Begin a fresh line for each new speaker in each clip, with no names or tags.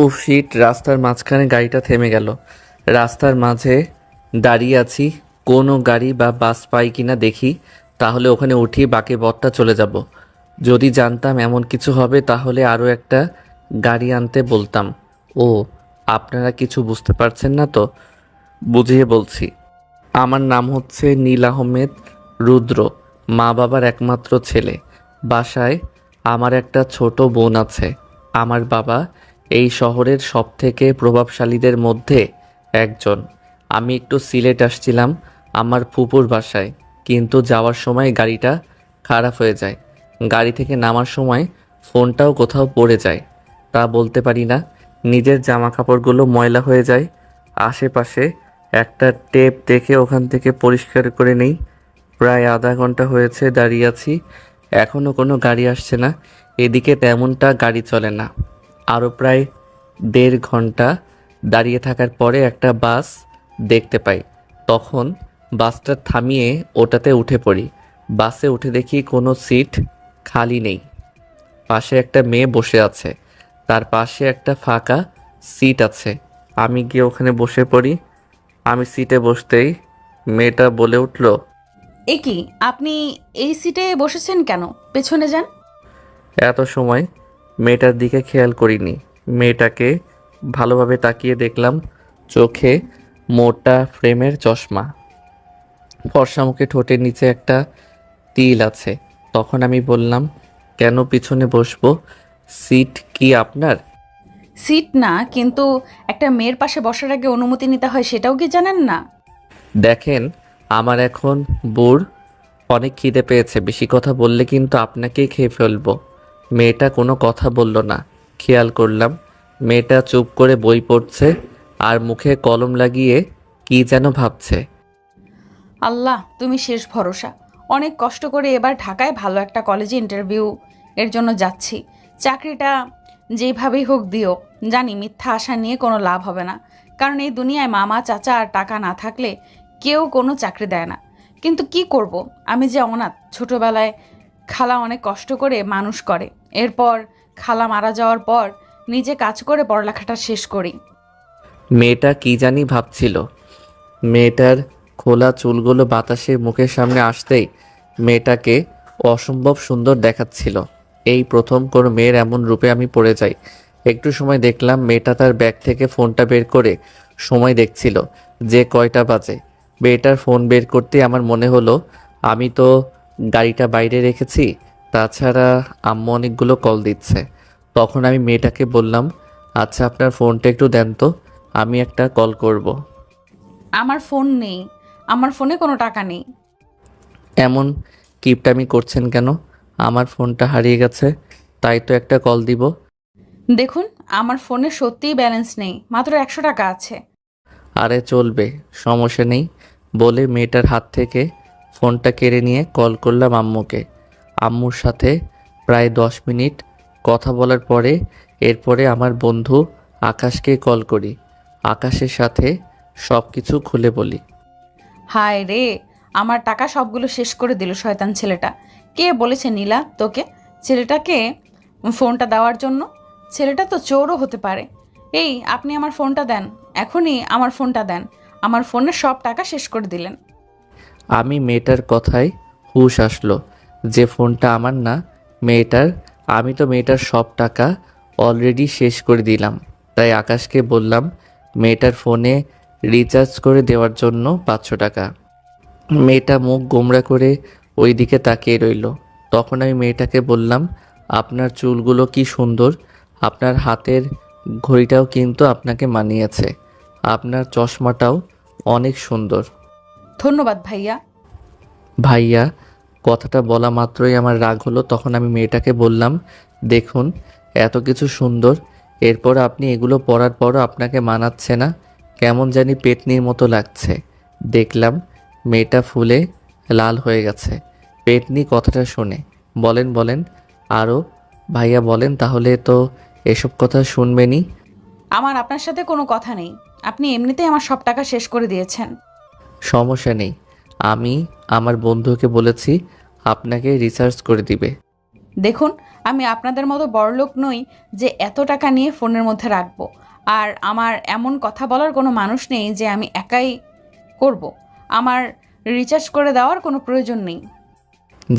উফ শিট, রাস্তার মাঝখানে গাড়িটা থেমে গেল। রাস্তার মাঝে দাঁড়িয়ে আছি, কোনো গাড়ি বা বাস পাই কিনা দেখি, তাহলে ওখানে উঠি, বাকি পথটা চলে যাব। যদি জানতাম এমন কিছু হবে তাহলে আরও একটা গাড়ি আনতে বলতাম। ও, আপনারা কিছু বুঝতে পারছেন না তো? বুঝিয়ে বলছি। আমার নাম হচ্ছে নীল আহমেদ রুদ্র, মা বাবার একমাত্র ছেলে। বাসায় আমার একটা ছোট বোন আছে। আমার বাবা এই শহরের সবথেকে প্রভাবশালীদের মধ্যে একজন। আমি একটু সিলেট আসছিলাম আমার ফুপুর বাসায়, কিন্তু যাওয়ার সময় গাড়িটা খারাপ হয়ে যায়। গাড়ি থেকে নামার সময় ফোনটাও কোথাও পড়ে যায়। তা বলতে পারি না, নিজের জামা কাপড়গুলো ময়লা হয়ে যায়। আশেপাশে একটা টেপ দেখে ওখান থেকে পরিষ্কার করে নেই। প্রায় আধা ঘন্টা হয়েছে দাঁড়িয়ে আছি, এখনও কোনো গাড়ি আসছে না। এদিকে তেমনটা গাড়ি চলে না। আরও প্রায় 1.5 ঘন্টা দাঁড়িয়ে থাকার পরে একটা বাস দেখতে পাই। তখন বাসটা থামিয়ে ওটাতে উঠে পড়ি। বাসে উঠে দেখি কোনো সিট খালি নেই। পাশে একটা মেয়ে বসে আছে, তার পাশে একটা ফাঁকা সিট আছে। আমি গিয়ে ওখানে বসে পড়ি। আমি সিটে বসতেই মেয়েটা বলে উঠল,
এ কি, আপনি এই সিটে বসেছেন কেন? পেছনে যান।
এত সময় মেয়েটার দিকে খেয়াল করিনি। মেয়েটাকে ভালোভাবে তাকিয়ে দেখলাম, চোখে মোটা ফ্রেমের চশমা, ফর্সা মুখে, ঠোঁটের নিচে একটা তিল আছে। তখন আমি বললাম, কেন পিছনে বসবো? সিট কি আপনার?
সিট না, কিন্তু একটা মেয়ের পাশে বসার আগে অনুমতি নিতে হয়, সেটাও কি জানেন না?
দেখেন, আমার এখন বুড় অনেক খিদে পেয়েছে, বেশি কথা বললে কিন্তু আপনাকেই খেয়ে ফেলবো। মেয়েটা কোনো কথা বলল না। খেয়াল করলাম মেয়েটা চুপ করে বই পড়ছে আর মুখে কলম লাগিয়ে কি যেন ভাবছে।
আল্লাহ, তুমি শেষ ভরসা। অনেক কষ্ট করে এবার ঢাকায় ভালো একটা কলেজে ইন্টারভিউ এর জন্য যাচ্ছি। চাকরিটা যেইভাবেই হোক দিও। জানি মিথ্যা আশা নিয়ে কোনো লাভ হবে না, কারণ এই দুনিয়ায় মামা চাচা আর টাকা না থাকলে কেউ কোনো চাকরি দেয় না। কিন্তু কি করব, আমি যে অনাথ। ছোটবেলায় খালা অনেক কষ্ট করে মানুষ করে, এরপর খালা মারা যাওয়ার পর নিজে কাজ করে পড়ালেখাটা শেষ করি।
মেয়েটা কি জানি ভাবছিল। মেয়েটার খোলা চুলগুলো বাতাসে মুখের সামনে আসতেই মেয়েটাকে অসম্ভব সুন্দর দেখাচ্ছিল। এই প্রথম কোনো মেয়ের এমন রূপে আমি পড়ে যাই। একটু সময় দেখলাম মেয়েটা তার ব্যাগ থেকে ফোনটা বের করে সময় দেখছিল যে কয়টা বাজে। মেয়েটার ফোন বের করতে আমার মনে হলো আমি তো গাড়িটা বাইরে রেখেছি, তাছাড়া আম্মু অনেকগুলো কল দিচ্ছে। তখন আমি মেয়েটাকে বললাম, আচ্ছা আপনার ফোনটা একটু দেন তো, আমি একটা কল করব।
আমার ফোন নেই, আমার ফোনে কোনো টাকা নেই।
এমন কিপটামি করছেন কেন? আমার ফোনটা হারিয়ে গেছে, তাই তো একটা কল দিব।
দেখুন, আমার ফোনে সত্যিই ব্যালেন্স নেই, মাত্র 100 টাকা আছে।
আরে চলবে, সমস্যা নেই বলে মেয়েটার হাত থেকে ফোনটা কেড়ে নিয়ে কল করলাম আম্মুকে। আম্মুর সাথে প্রায় 10 মিনিট কথা বলার পরে এরপরে আমার বন্ধু আকাশকে কল করি। আকাশের সাথে সব কিছু খুলে বলি।
হায় রে, আমার টাকা সবগুলো শেষ করে দিল শয়তান ছেলেটা। কে বলেছে নীলা তোকে ছেলেটাকে ফোনটা দেওয়ার জন্য? ছেলেটা তো চোরও হতে পারে। এই, আপনি আমার ফোনটা দেন, এখনই আমার ফোনটা দেন। আমার ফোনের সব টাকা শেষ করে দিলেন।
আমি মেয়েটার কথায় হুঁশ আসলো যে ফোনটা আমার না, মেয়েটার। আমি তো মেয়েটার সব টাকা অলরেডি শেষ করে দিলাম। তাই আকাশকে বললাম মেয়েটার ফোনে রিচার্জ করে দেওয়ার জন্য 500 টাকা। মেয়েটা মুখ গোমড়া করে ওই দিকে তাকিয়ে রইল। তখন আমি মেয়েটাকে বললাম, আপনার চুলগুলো কি সুন্দর, আপনার হাতের ঘড়িটাও কিন্তু আপনাকে মানিয়েছে, আপনার চশমাটাও অনেক সুন্দর।
ধন্যবাদ ভাইয়া।
ভাইয়া কথাটা বলা মাত্রই আমার রাগ হলো। তখন আমি মেয়েটাকে বললাম, দেখুন এত কিছু সুন্দর, এরপর আপনি এগুলো পরার পরও আপনাকে মানাচ্ছে না, কেমন জানি পেতনির মতো লাগছে। দেখলাম মেয়েটা ফুলে লাল হয়ে গেছে পেতনি কথাটা শুনে। বলেন বলেন আরও, ভাইয়া বলেন, তাহলে তো এসব কথা শুনবেনই।
আমার আপনার সাথে কোনো কথা নেই, আপনি এমনিতেই আমার সব টাকা শেষ করে দিয়েছেন।
সমস্যা নেই, আমি আমার বন্ধুকে বলেছি আপনাকে রিসার্চ করে দিবে।
দেখুন, আমি আপনাদের মতো বড়লোক নই যে এত টাকা নিয়ে ফোনের মধ্যে রাখবো। আর আমার এমন কথা বলার কোনো মানুষ নেই যে আমি একাই করব। আমার রিচার্জ করে দেওয়ার কোনো প্রয়োজন নেই।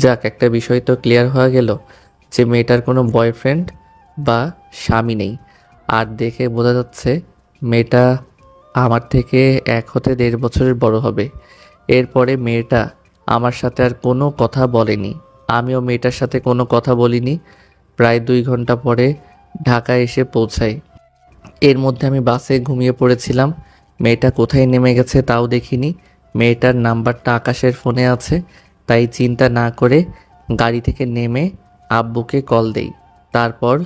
যাক, একটা বিষয় তো ক্লিয়ার হয়ে গেল যে মেয়েটার কোনো বয়ফ্রেন্ড বা স্বামী নেই। আর দেখে বোঝা যাচ্ছে মেয়েটা আমার থেকে 1 হতে 1.5 বছরের বড় হবে। এরপরে মেয়েটা আমার সাথে আর কোনো কথা বলেনি, আমিও মেয়েটার সাথে কোনো কথা বলিনি। প্রায় 2 ঘন্টা পরে ঢাকায় এসে পৌঁছাই। এর মধ্যে আমি বাসে ঘুমিয়ে পড়েছিলাম। মেয়েটা কোথায় নেমে গেছে তাও দেখিনি। মেয়েটার নাম্বারটা আকাশের ফোনে আছে, তাই চিন্তা না করে গাড়ি থেকে নেমে আব্বুকে কল দেই। তারপর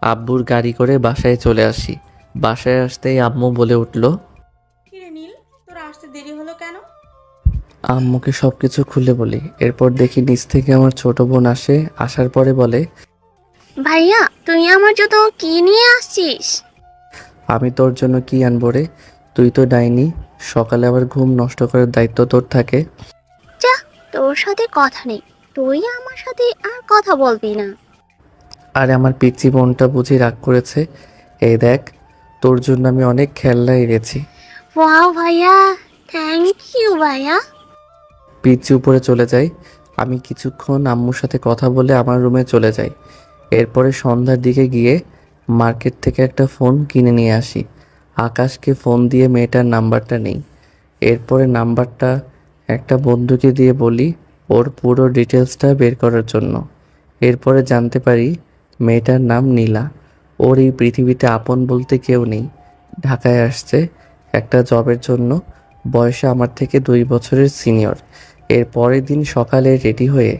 আব্বুর গাড়ি করে বাসায় চলে আসি। বাসায় আসতেই আম্মু বলে উঠল,
কিরে নীল, তোর আসতে দেরি হলো কেন?
আম্মুকে সব কিছু খুলে বলি। এরপর দেখি নিচ থেকে আমার ছোট বোন আসে। আসার পরে বলে,
ভাইয়া তুই আমার জন্য কি নিয়ে আসছিস?
আমি তোর জন্য কি আনবো রে? তুই তো ডাইনি, সকালে আবার ঘুম নষ্ট করার দায়িত্ব তোর থাকে।
যা, তোর সাথে কথা নেই। তুই আমার সাথে আর কথা বলবি না।
আর আমার পিচ্চি বোনটা বুঝি রাগ করেছে। এই দেখ, তোর জন্য আমি অনেক খেলনা এনেছি।
ওয়াও ভাইয়া, থ্যাংক ইউ ভাইয়া।
পিচ্চি উপরে চলে যাই। আমি কিছুক্ষণ আম্মুর সাথে কথা বলে আমার রুমে চলে যাই। এরপরে সন্ধ্যার দিকে গিয়ে মার্কেট থেকে একটা ফোন কিনে নিয়ে আসি। আকাশকে ফোন দিয়ে মেয়েটার নাম্বারটা নেই। এরপরে নাম্বারটা একটা বন্ধুকে দিয়ে বলি ওর পুরো ডিটেলসটা বের করার জন্য। এরপরে জানতে পারি মেয়েটার নাম নীলা। ওর এই পৃথিবীতে আপন বলতে কেউ নেই। ঢাকায় আসছে একটা জবের জন্য। বয়সে আমার থেকে 2 বছরের সিনিয়র। এর পরের দিন সকালে রেডি হয়ে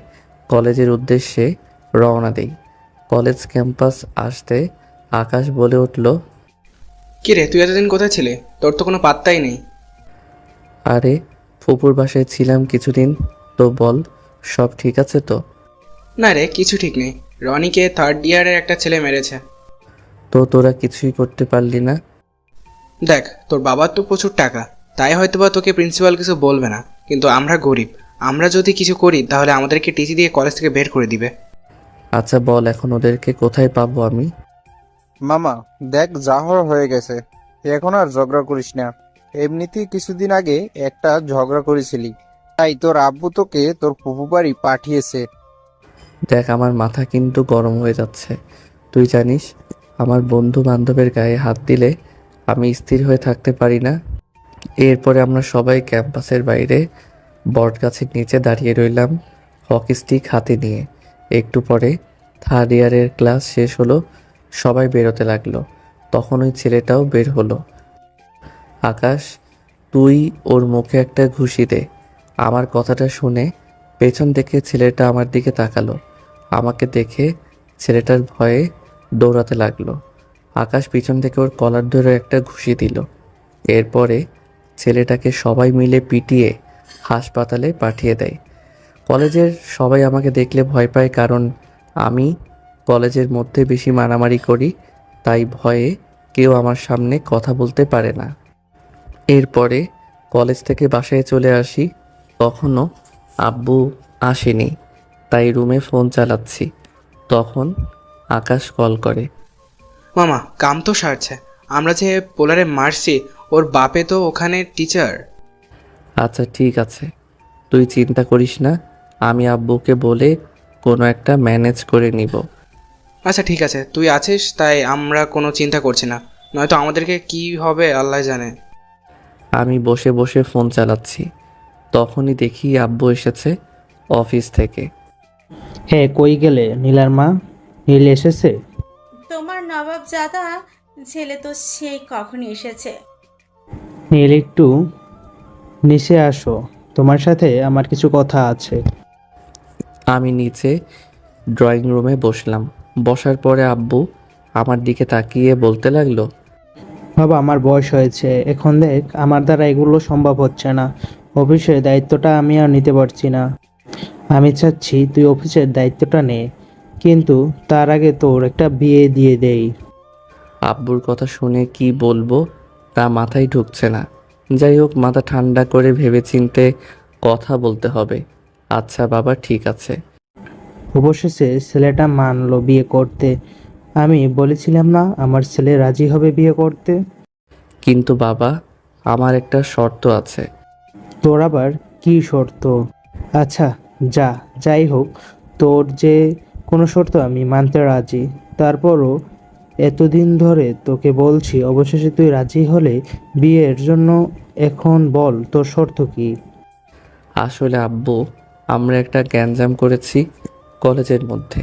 কলেজের উদ্দেশ্যে রওনা দেই। কলেজ ক্যাম্পাস আসতে আকাশ বলে উঠল,
কিরে, তুই এতদিন কোথায় ছিলে? তোর তো কোনো পাত্তাই নেই।
আরে ফুপুর বাসায় ছিলাম কিছুদিন। তো বল, সব ঠিক আছে তো?
না রে, কিছু ঠিক নেই। রনিকে 3rd ইয়ারের একটা ছেলে মেরেছে।
তো তোরা কিছুই করতে পারলি না?
দেখ, তোর বাবার তো প্রচুর টাকা, তাই হয়তোবা তোকে প্রিন্সিপাল কিছু বলবে না, কিন্তু আমরা গরিব। আমরা যদি কিছু করি তাহলে আমাদেরকে টিসি দিয়ে কলেজ থেকে বের করে দিবে।
আচ্ছা বল, এখন ওদেরকে কোথায় পাবো আমি?
মামা, দেখ যা হওয়ার হয়ে গেছে। এখন আর ঝগড়া করিস না। এমনিতেই কিছুদিন আগে একটা ঝগড়া করেছিলি, তাই তোর আব্বু তোকে তোর ফুফু বাড়ি পাঠিয়েছে।
দেখ, আমার মাথা কিন্তু গরম হয়ে যাচ্ছে। তুই জানিস আমার বন্ধু বান্ধবের গায়ে হাত দিলে আমি স্থির হয়ে থাকতে পারি না। এরপরে আমরা সবাই ক্যাম্পাসের বাইরে বটগাছের নিচে দাঁড়িয়ে রইলাম, হকি স্টিক হাতে নিয়ে। একটু পরে 3rd ইয়ারের ক্লাস শেষ হলো, সবাই বেরোতে লাগলো। তখন ওই ছেলেটাও বের হলো। আকাশ, তুই ওর মুখে একটা ঘুষি দে। আমার কথাটা শুনে পেছন থেকে ছেলেটা আমার দিকে তাকালো। আমাকে দেখে ছেলেটার ভয়ে দৌড়াতে লাগলো। আকাশ পিছন থেকে ওর কলার ধরে একটা ঘুষি দিল। এরপরে ছেলেটাকে সবাই মিলে পিটিয়ে হাসপাতালে পাঠিয়ে দেয়। কলেজের সবাই আমাকে দেখলে ভয় পায়, কারণ আমি কলেজের মধ্যে বেশি মারামারি করি। তাই ভয়ে কেউ আমার সামনে কথা বলতে পারে না। এরপরে কলেজ থেকে বাসায় চলে আসি। তখনও আব্বু আসেনি, তাই রুমে ফোন চালাচ্ছি। তখন আকাশ কল করে।
মামা, কাম তো সারছে। আমরা যে পোলারে মারছি, ওর বাপে তো ওখানে টিচার।
আচ্ছা ঠিক আছে, তুই চিন্তা করিস না, আমি আব্বুকে বলে কোনো একটা ম্যানেজ করে নিব।
আচ্ছা ঠিক আছে, তুই আছিস তাই আমরা কোনো চিন্তা করছি না, নয়তো আমাদেরকে কি হবে আল্লাহ জানে।
আমি বসে বসে ফোন চালাচ্ছি। তখনই দেখি আব্বু এসেছে অফিস থেকে।
হ্যাঁ, কই গেলে নীলার মা? নীল এসেছে?
তোমার নবাবজাদা ছেলে তো সেই কখনই এসেছে।
নীল, একটু নিচে আসো, তোমার সাথে আমার কিছু কথা আছে।
আমি নিচে ড্রয়িং রুমে বসলাম। বসার পরে আব্বু আমার দিকে তাকিয়ে বলতে লাগলো,
বাবা, আমার বয়স হয়েছে এখন, দেখ আমার দ্বারা এগুলো সম্ভব হচ্ছে না। অফিসের দায়িত্বটা আমি আর নিতে পারছি না। আমি চাচ্ছি তুই অফিসের দায়িত্বটা নে, কিন্তু তার আগে তোর একটা বিয়ে দিয়ে দেই।
আব্বুর কথা শুনে কি বলবো তা মাথায় ঢুকছে না। যাই হোক, মাথা ঠান্ডা করে ভেবেচিন্তে কথা বলতে হবে। আচ্ছা বাবা, ঠিক আছে।
অবশেষে ছেলেটা মানলো বিয়ে করতে। আমি বলেছিলাম না আমার ছেলে রাজি হবে বিয়ে করতে।
কিন্তু বাবা, আমার একটা শর্ত আছে।
তোর আবার কি শর্ত? আচ্ছা, যাই হোক, তোর যে কোনো শর্ত আমি মানতে রাজি। তারপরও এতদিন ধরে তোকে বলছি, অবশেষে তুই রাজি হলে বিয়ের জন্য। এখন বল তোর শর্ত কি?
আসলে আব্বু, আমরা একটা গ্যাঞ্জাম করেছি কলেজের মধ্যে,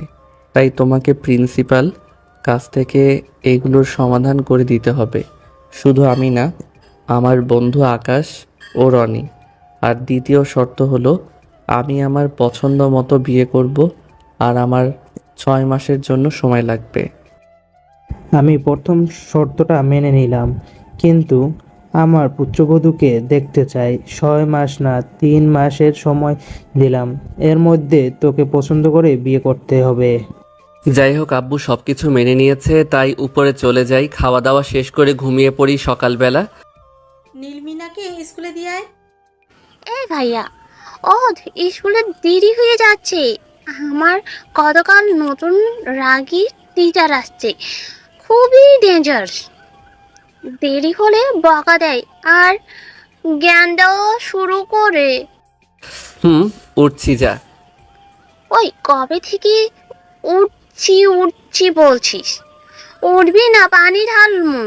তাই তোমাকে প্রিন্সিপাল কাছ থেকে এইগুলোর সমাধান করে দিতে হবে। শুধু আমি না, আমার বন্ধু আকাশ ও রনি। আর দ্বিতীয় শর্ত হলো, আমি আমার পছন্দ মতো বিয়ে করব, আর আমার 6 মাসের জন্য সময় লাগবে।
আমি প্রথম শর্তটা মেনে নিলাম, কিন্তু আমার পুত্রবধূকে দেখতে চাই। 6 মাস না, 3 মাসের সময় দিলাম। এর মধ্যে তোকে পছন্দ করে বিয়ে করতে হবে।
যাই হোক আব্বু সব কিছু মেনে নিয়েছে, তাই উপরে চলে যাই, খাওয়া দাওয়া শেষ করে ঘুমিয়ে পড়ি সকালবেলা।
নীলমিনাকে স্কুলে দিয়ে আয়।
এই ভাইয়া, স্কুলে দেরি হয়ে যাচ্ছে। আমার গতকাল নতুন রাগী টিচার আসছে, খুবই ডেঞ্জারাস। দেরি হলে বকা দেয় আর জ্ঞান দেওয়া শুরু করে।
উঠছি যা।
ওই কবে থেকে উঠছি বলছিস? উঠবি না, পানি ঢালমু।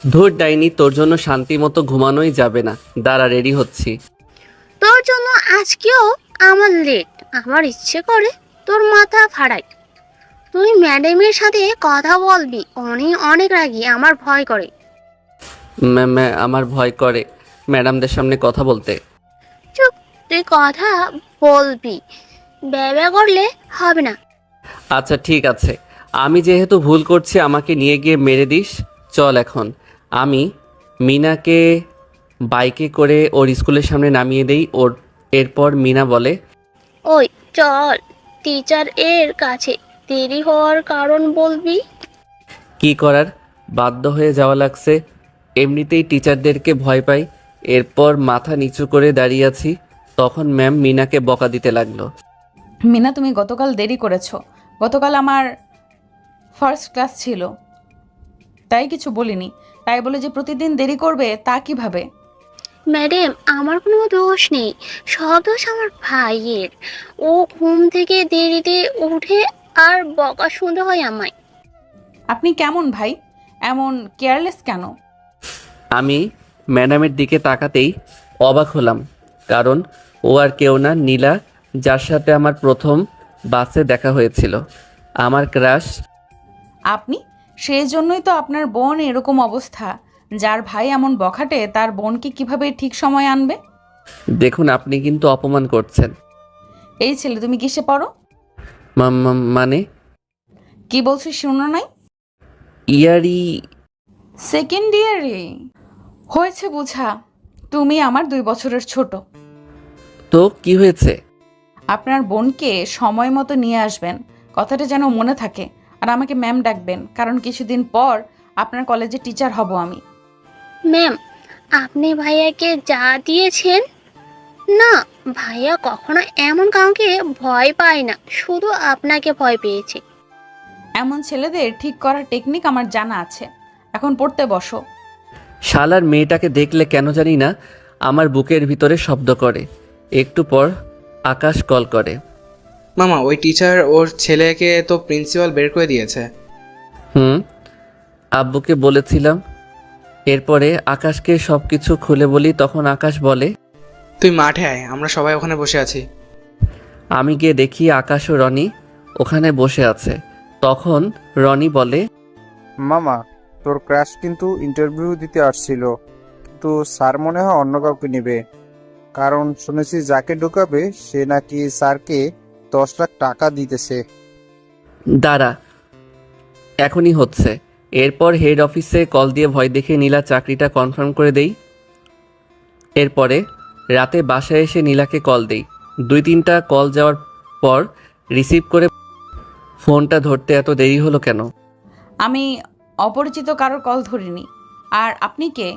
ধুর ডাইনি, তোর জন্য শান্তি মতো ঘুমানোই যাবে না। দাঁড়া, রেডি হচ্ছি।
তোর জন্য আজকেও আমার লেট। আমার ইচ্ছে করে তোর মাথা ফাড়াই। তুই ম্যাডামের সাথে কথা বলবি, উনি অনেক রাগী, আমার ভয় করে।
আমার ভয় করে ম্যাডামদের সামনে কথা বলতে।
চুপ, তুই কথা বলবি, ব্যবহার করলে হবে না।
আচ্ছা ঠিক আছে, আমি যেহেতু ভুল করছি আমাকে নিয়ে গিয়ে মেরে দিস। চল এখন। আমি মিনাকে বাইকে করে ওর স্কুলের সামনে নামিয়ে দেই। এরপর মিনা বলে,
ওই চল, টিচার এর কাছে দেরি হওয়ার কারণ বলবি।
কি করার, বাধ্য হয়ে যাওয়া লাগছে। এমনিতেই টিচারদেরকে ভয় পাই। এরপর মাথা নিচু করে দাঁড়িয়ে আছি, তখন ম্যাম মিনাকে বকা দিতে লাগলো।
মিনা, তুমি গতকাল দেরি করেছো। গতকাল আমার ফার্স্ট ক্লাস ছিল, তাই কিছু বলিনি। তাই বলে যে প্রতিদিন দেরি করবে তা কিভাবে?
ম্যাডাম, আমার কোনো দোষ নেই, সব দোষ আমার ভাইয়ের। ও ঘুম থেকে দেরিতে উঠে আর বকা শুনতে হয় আমায়।
আপনি কেমন ভাই, এমন কেয়ারলেস কেন?
আমি ম্যাডামের দিকে তাকাতেই অবাক হলাম, কারণ ও আর কেউ না, নীলা, যার সাথে আমার প্রথম বাসে দেখা হয়েছিল, আমার ক্রাশ।
আপনি, সেই জন্যই তো আপনার বোন এরকম অবস্থা। যার ভাই এমন বখাটে, তার বোনকে কিভাবে ঠিক সময় আনবে?
দেখুন, আপনি কিন্তু অপমান করছেন।
এই ছেলে, তুমি কিসে পড়ো?
মানে
কি বলছি শুনো নাই?
ইয়ারি।
সেকেন্ড ইয়ারে হয়েছে বুঝা। তুমি আমার 2 বছরের ছোট।
তো কি হয়েছে?
আপনার বোনকে সময় মতো নিয়ে আসবেন, কথাটা যেন মনে থাকে। আর আমাকে ম্যাম ডাকবেন, কারণ কিছুদিন পর আপনার কলেজে টিচার হব আমি।
ম্যাম, আপনি ভাইয়াকে যা দিয়েছেন না, ভাইয়া কখনো এমন কাউকে ভয় পায় না, শুধু আপনাকে ভয় পেয়েছে।
এমন ছেলেদের ঠিক করার টেকনিক আমার জানা আছে। এখন পড়তে বসো।
শালার মেয়েটাকে দেখলে কেন জানি না আমার বুকের ভিতরে শব্দ করে। একটু পর আকাশ কল করে।
মামা, ওই টিচার ওর ছেলেকে তো প্রিন্সিপাল বের করে দিয়েছে।
আব্বুকে বলেছিলাম। এরপরে আকাশকে সব কিছু খুলে বলি, তখন আকাশ বলে,
তুই মাঠে আয়, আমরা সবাই ওখানে বসে আছি।
আমি গিয়ে দেখি আকাশ ও রনি ওখানে বসে আছে। তখন রনি বলে,
মামা, তোর ক্রাশ কিন্তু ইন্টারভিউ দিতে আসছিল, কিন্তু স্যার মনে হয় অন্য কাউকে নেবে। কারণ শুনেছি যাকে ঢুকাবে সে নাকি স্যারকে 10 লাখ টাকা দিতেছে।
দাঁড়া, এখনই হচ্ছে। এরপর হেড অফিসে কল দিয়ে ভয় দেখে নীলা চাকরিটা কনফার্ম করে দেই। এরপরে রাতে বাসায় এসে নীলাকে কল দেই। 2-3টা কল যাওয়ার পর রিসিভ করে, ফোনটা ধরতে এত দেরি হলো কেন?
আমি অপরিচিত কারোর কল ধরিনি। আর আপনি কে?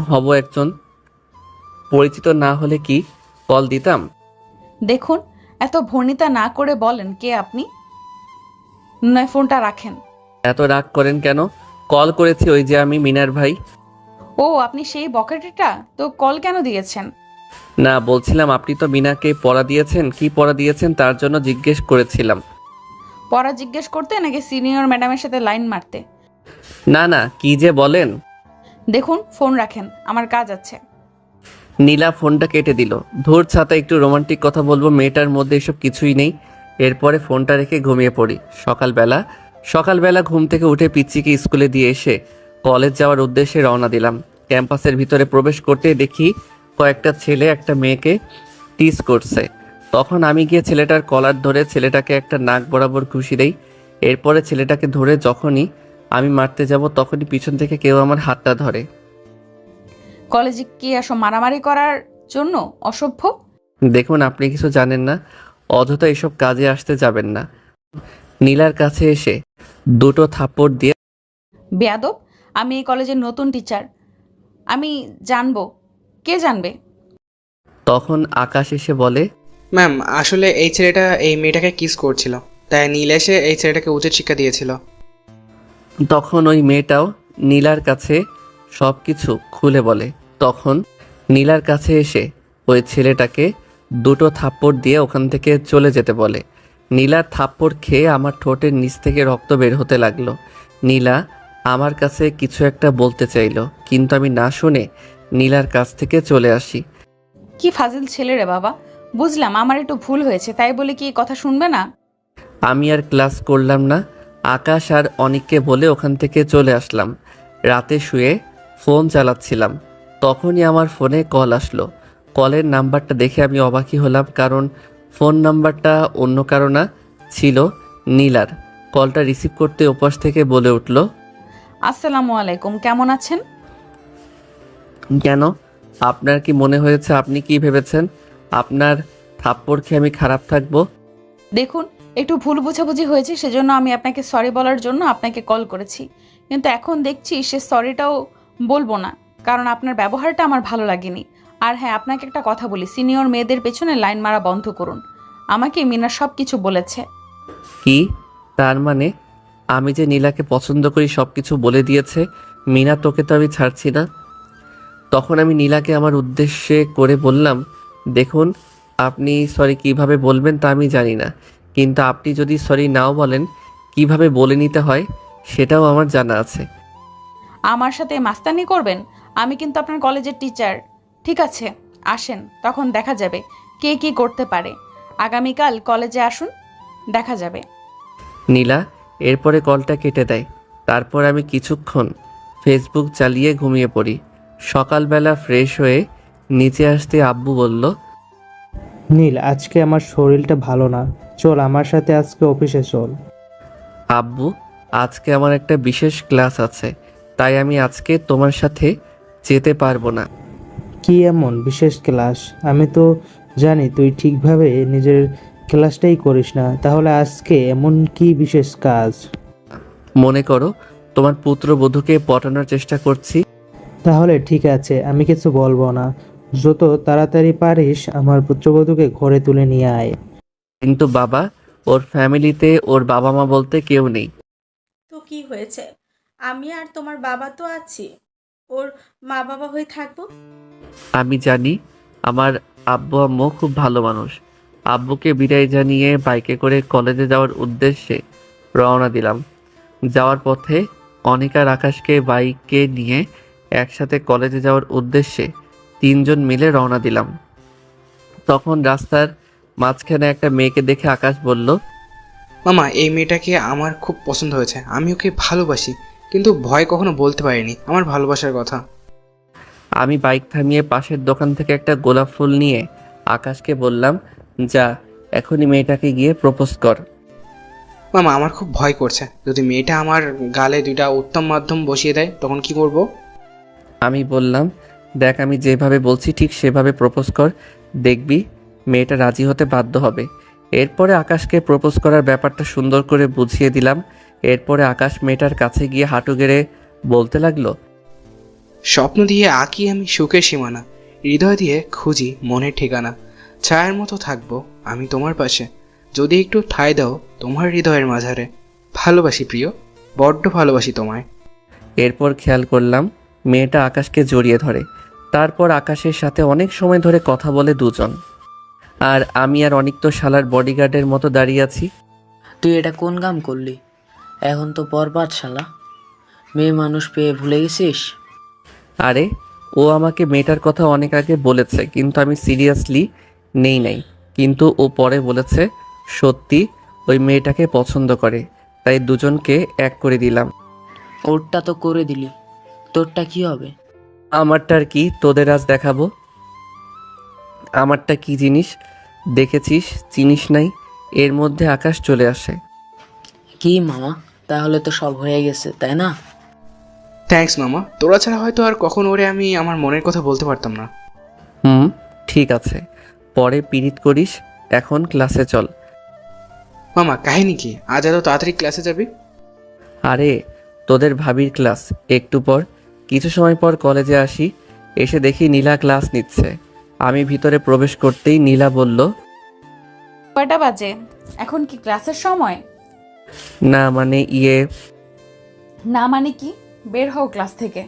হব একজন। পরিচিত না হলে কি কল দিতাম?
দেখুন, এত ভনিতা না করে বলেন কে আপনি, নয় ফোনটা রাখেন।
এত রাগ করেন কেন? কল করেছি, ওই যে আমি মিনার ভাই।
ও আপনি সেই বকেটেটা, তো কল কেন দিয়েছেন?
না, বলছিলাম আপনি তো মিনাকে পড়া দিয়েছেন, কি পড়া দিয়েছেন তার জন্য জিজ্ঞেস করেছিলাম।
পড়া জিজ্ঞেস করতে নাকি সিনিয়র ম্যাডামের সাথে লাইন মারতে?
না না, কি যে বলেন।
দেখুন ফোন রাখেন, আমার কাজ আছে।
নীলা ফোনটা কেটে দিল। ধুর ছাতা, একটু রোমান্টিক কথা বলবো, মেয়েটার মধ্যে এসব কিছুই নেই। এরপরে ফোনটা রেখে ঘুমিয়ে পড়ি। সকালবেলা ঘুম থেকে উঠে পিচ্চিকে স্কুলে দিয়ে এসে কলেজ যাওয়ার উদ্দেশ্যে রওনা দিলাম। ক্যাম্পাসের ভিতরে প্রবেশ করতে দেখি কয়েকটা ছেলে একটা মেয়েকে টিজ করছে। তখন আমি গিয়ে ছেলেটার কলার ধরে ছেলেটাকে একটা নাক বরাবর ঘুষি দেই। এরপরে ছেলেটাকে ধরে যখনই আমি মারতে যাব তখনই পিছন থেকে কেউ আমার হাতটা ধরে।
কলেজে কি আসো মারামারি করার জন্য, অসভ্য?
দেখুন, আপনি কিছু জানেন না, অযথা এসব কাজে আসতে যাবেন না। নীলার কাছে এসে দুটো থাপ্পড় দিয়ে
বেয়াদব, আমি এই কলেজের নতুন টিচার, আমি জানবো। কে জানবে?
তখন আকাশ এসে বলে,
ম্যাম, আসলে এই ছেলেটা এই মেয়েটাকে কিস করছিল, তাই নীল এসে এই ছেলেটাকে উচিত শিক্ষা দিয়েছিল।
তখন ওই মেয়েটাও নীলার কাছে সব কিছু খুলে বলে। তখন নীলার কাছে এসে ওই ছেলেটাকে দুটো থাপ্পড় দিয়ে ওখান থেকে চলে যেতে বলে। নীলার থাপ্পড় খেয়ে আমার ঠোঁটের নিচ থেকে রক্ত বের হতে লাগলো। নীলা আমার কাছে কিছু একটা বলতে চাইলো, কিন্তু আমি না শুনে নীলার কাছ থেকে চলে আসি।
কি ফাজিল ছেলে রে বাবা, বুঝলাম আমার একটু ভুল হয়েছে, তাই বলে কি কথা শুনবে না?
আমি আর ক্লাস করলাম না, আকাশ আর অনিককে বলে ওখান থেকে চলে আসলাম। রাতে শুয়ে ফোন চালাচ্ছিলাম, তখনই আমার ফোনে কল আসলো। কলের নাম্বারটা দেখে আমি অবাকই হলাম, কারণ ফোন নাম্বারটা অন্য কারো না, ছিল নীলার। কলটা রিসিভ করতে ওপাশ থেকে বলে উঠল,
আসসালামু আলাইকুম, কেমন আছেন?
কেন? আপনার কি মনে হয়েছে, আপনি কি ভেবেছেন আপনার থাপ্পড় খেয়ে আমি খারাপ থাকবো?
দেখুন, একটু ভুল বোঝাবুঝি হয়েছে, সেজন্য আমি আপনাকে সরি বলার জন্য আপনাকে কল করেছি। কিন্তু এখন দেখছি সে সরিটাও বলবো না, কারণ আপনার ব্যবহারটা আমার ভালো লাগেনি। আর হ্যাঁ, আপনাকে একটা কথা বলি, সিনিয়র মেয়েদের পেছনে লাইন মারা বন্ধ করুন। আমাকে মিনা সব কিছু বলেছে।
কি? তার মানে আমি যে নীলাকে পছন্দ করি সব কিছু বলে দিয়েছে? মিনা, তোকে তো আমি ছাড়ছি না। তখন আমি নীলাকে আমার উদ্দেশ্যে করে বললাম, দেখুন, আপনি সরি কিভাবে বলবেন তা আমি জানি না, কিন্তু আপনি যদি সরি নাও বলেন, কিভাবে বলে নিতে হয় সেটাও আমার জানা আছে।
আমার সাথে মাস্তানি করবেন? আমি কিন্তু আপনার কলেজের টিচার। ঠিক আছে, আসেন, তখন দেখা যাবে কে কি করতে পারে। আগামীকাল কলেজে আসুন, দেখা যাবে।
নীলা এরপরে কলটা কেটে দেয়। তারপর আমি কিছুক্ষণ ফেসবুক চালিয়ে ঘুমিয়ে পড়ি। সকালবেলা ফ্রেশ হয়ে নিচে আসতে আব্বু বলল,
নীল, আজকে আমার শরীরটা ভালো না, চল আমার সাথে আজকে অফিসে চল।
আব্বু, আজকে আমার একটা বিশেষ ক্লাস আছে, তাই আমি আজকে তোমার সাথে যেতে পারবো না।
কি এমন বিশেষ ক্লাস? আমি তো জানি তুই ঠিকভাবে নিজের ক্লাসটাই করিস না, তাহলে আজকে এমন কি বিশেষ কাজ?
মনে করো তোমার পুত্রবধূকে পটানোর চেষ্টা করছি।
তাহলে ঠিক আছে, আমি কিছু বলবো না। যত তাড়াতাড়ি পারিস আমার পুত্রবধূকে ঘরে তুলে নিয়ে আয়।
কিন্তু বাবা, ওর ফ্যামিলিতে ওর বাবা মা বলতে কেউ নেই।
তো কি হয়েছে, আমি আর তোমার বাবা তো আছি, ওর মা বাবা হয়ে থাকবো।
আমি জানি আমার আব্বু আম্মু খুব ভালো মানুষ। আব্বুকে বিদায় জানিয়ে বাইকে করে কলেজে যাওয়ার উদ্দেশ্যে রওনা দিলাম। যাওয়ার পথে অনিকার আকাশকে বাইকে নিয়ে একসাথে কলেজে যাওয়ার উদ্দেশ্যে তিনজন মিলে রওনা দিলাম। তখন রাস্তার মাঝখানে একটা মেয়েকে দেখে আকাশ বলল,
মামা, এই মেয়েটাকে আমার খুব পছন্দ হয়েছে, আমি ওকে ভালোবাসি, কিন্তু ভয় কখনো বলতে পারিনি আমার ভালোবাসার কথা।
আমি বাইক থামিয়ে পাশের দোকান থেকে একটা গোলাপ ফুল নিয়ে আকাশকে বললাম, যা এখনই মেয়েটাকে গিয়ে প্রপোজ কর।
মামা, আমার খুব ভয় করছে, যদি মেয়েটা আমার গালে দুইটা উত্তম মাধ্যম বসিয়ে দেয় তখন কি করব?
আমি বললাম, দেখ, আমি যেভাবে বলছি ঠিক সেভাবে প্রপোজ কর, দেখবি মেয়েটা রাজি হতে বাধ্য হবে। এরপরে আকাশকে প্রপোজ করার ব্যাপারটা সুন্দর করে বুঝিয়ে দিলাম। এরপরে আকাশ মেয়েটার কাছে গিয়ে হাঁটু গেড়ে বলতে লাগলো,
স্বপ্ন দিয়ে আঁকি আমি সুখের সীমানা, হৃদয় দিয়ে খুঁজি মনের ঠিকানা, ছায়ার মতো থাকবো আমি তোমার পাশে, যদি একটু ঠাঁই দাও তোমার হৃদয়ের মাঝারে। ভালোবাসি প্রিয়, বড্ড ভালোবাসি তোমায়।
এরপর খেয়াল করলাম মেয়েটা আকাশকে জড়িয়ে ধরে। তারপর আকাশের সাথে অনেক সময় ধরে কথা বলে দুজন। আর আমি আর অনিক তো শালার বডিগার্ডের মতো দাঁড়িয়ে আছি।
তুই এটা কোন কাম করলি? এখন তো বরবাদ শালা। মেয়ে মানুষ পেয়ে ভুলে গেছিস?
আরে ও আমাকে মেয়েটার কথা অনেক আগে বলেছে, কিন্তু আমি সিরিয়াসলি নেই নাই। কিন্তু ও পরে বলেছে সত্যি ওই মেয়েটাকে পছন্দ করে, তাই দুজনকে এক করে দিলাম।
ওরটা তো করে দিলি, তোরটা কি হবে?
আমারটার কি তোদের আজ দেখাবো। আমারটা কি জিনিস দেখেছিস, চিনিস নাই? এর মধ্যে আকাশ চলে আসে।
কি মামা, তাহলে তো সব হয়ে গেছে তাই না?
থ্যাঙ্কস মামা, তোরা ছাড়া হয়তো আর কখন ওরে আমি আমার মনের কথা বলতে পারতাম না।
ঠিক আছে, পরে পিরিত করিস, এখন ক্লাসে চল।
মামা কাহিনী কি, আজ এত তাড়াতাড়ি ক্লাসে যাবি?
আরে তোদের ভাবির ক্লাস একটু পর। কিছু সময় পর কলেজে আসি, এসে দেখি নীলা ক্লাস নিচ্ছে। আমি ভিতরে প্রবেশ করতেই নীলা বলল,
কয়টা বাজে? এখন কি ক্লাসের সময়?
না মানে
না মানে কি? বের হও ক্লাস থেকে।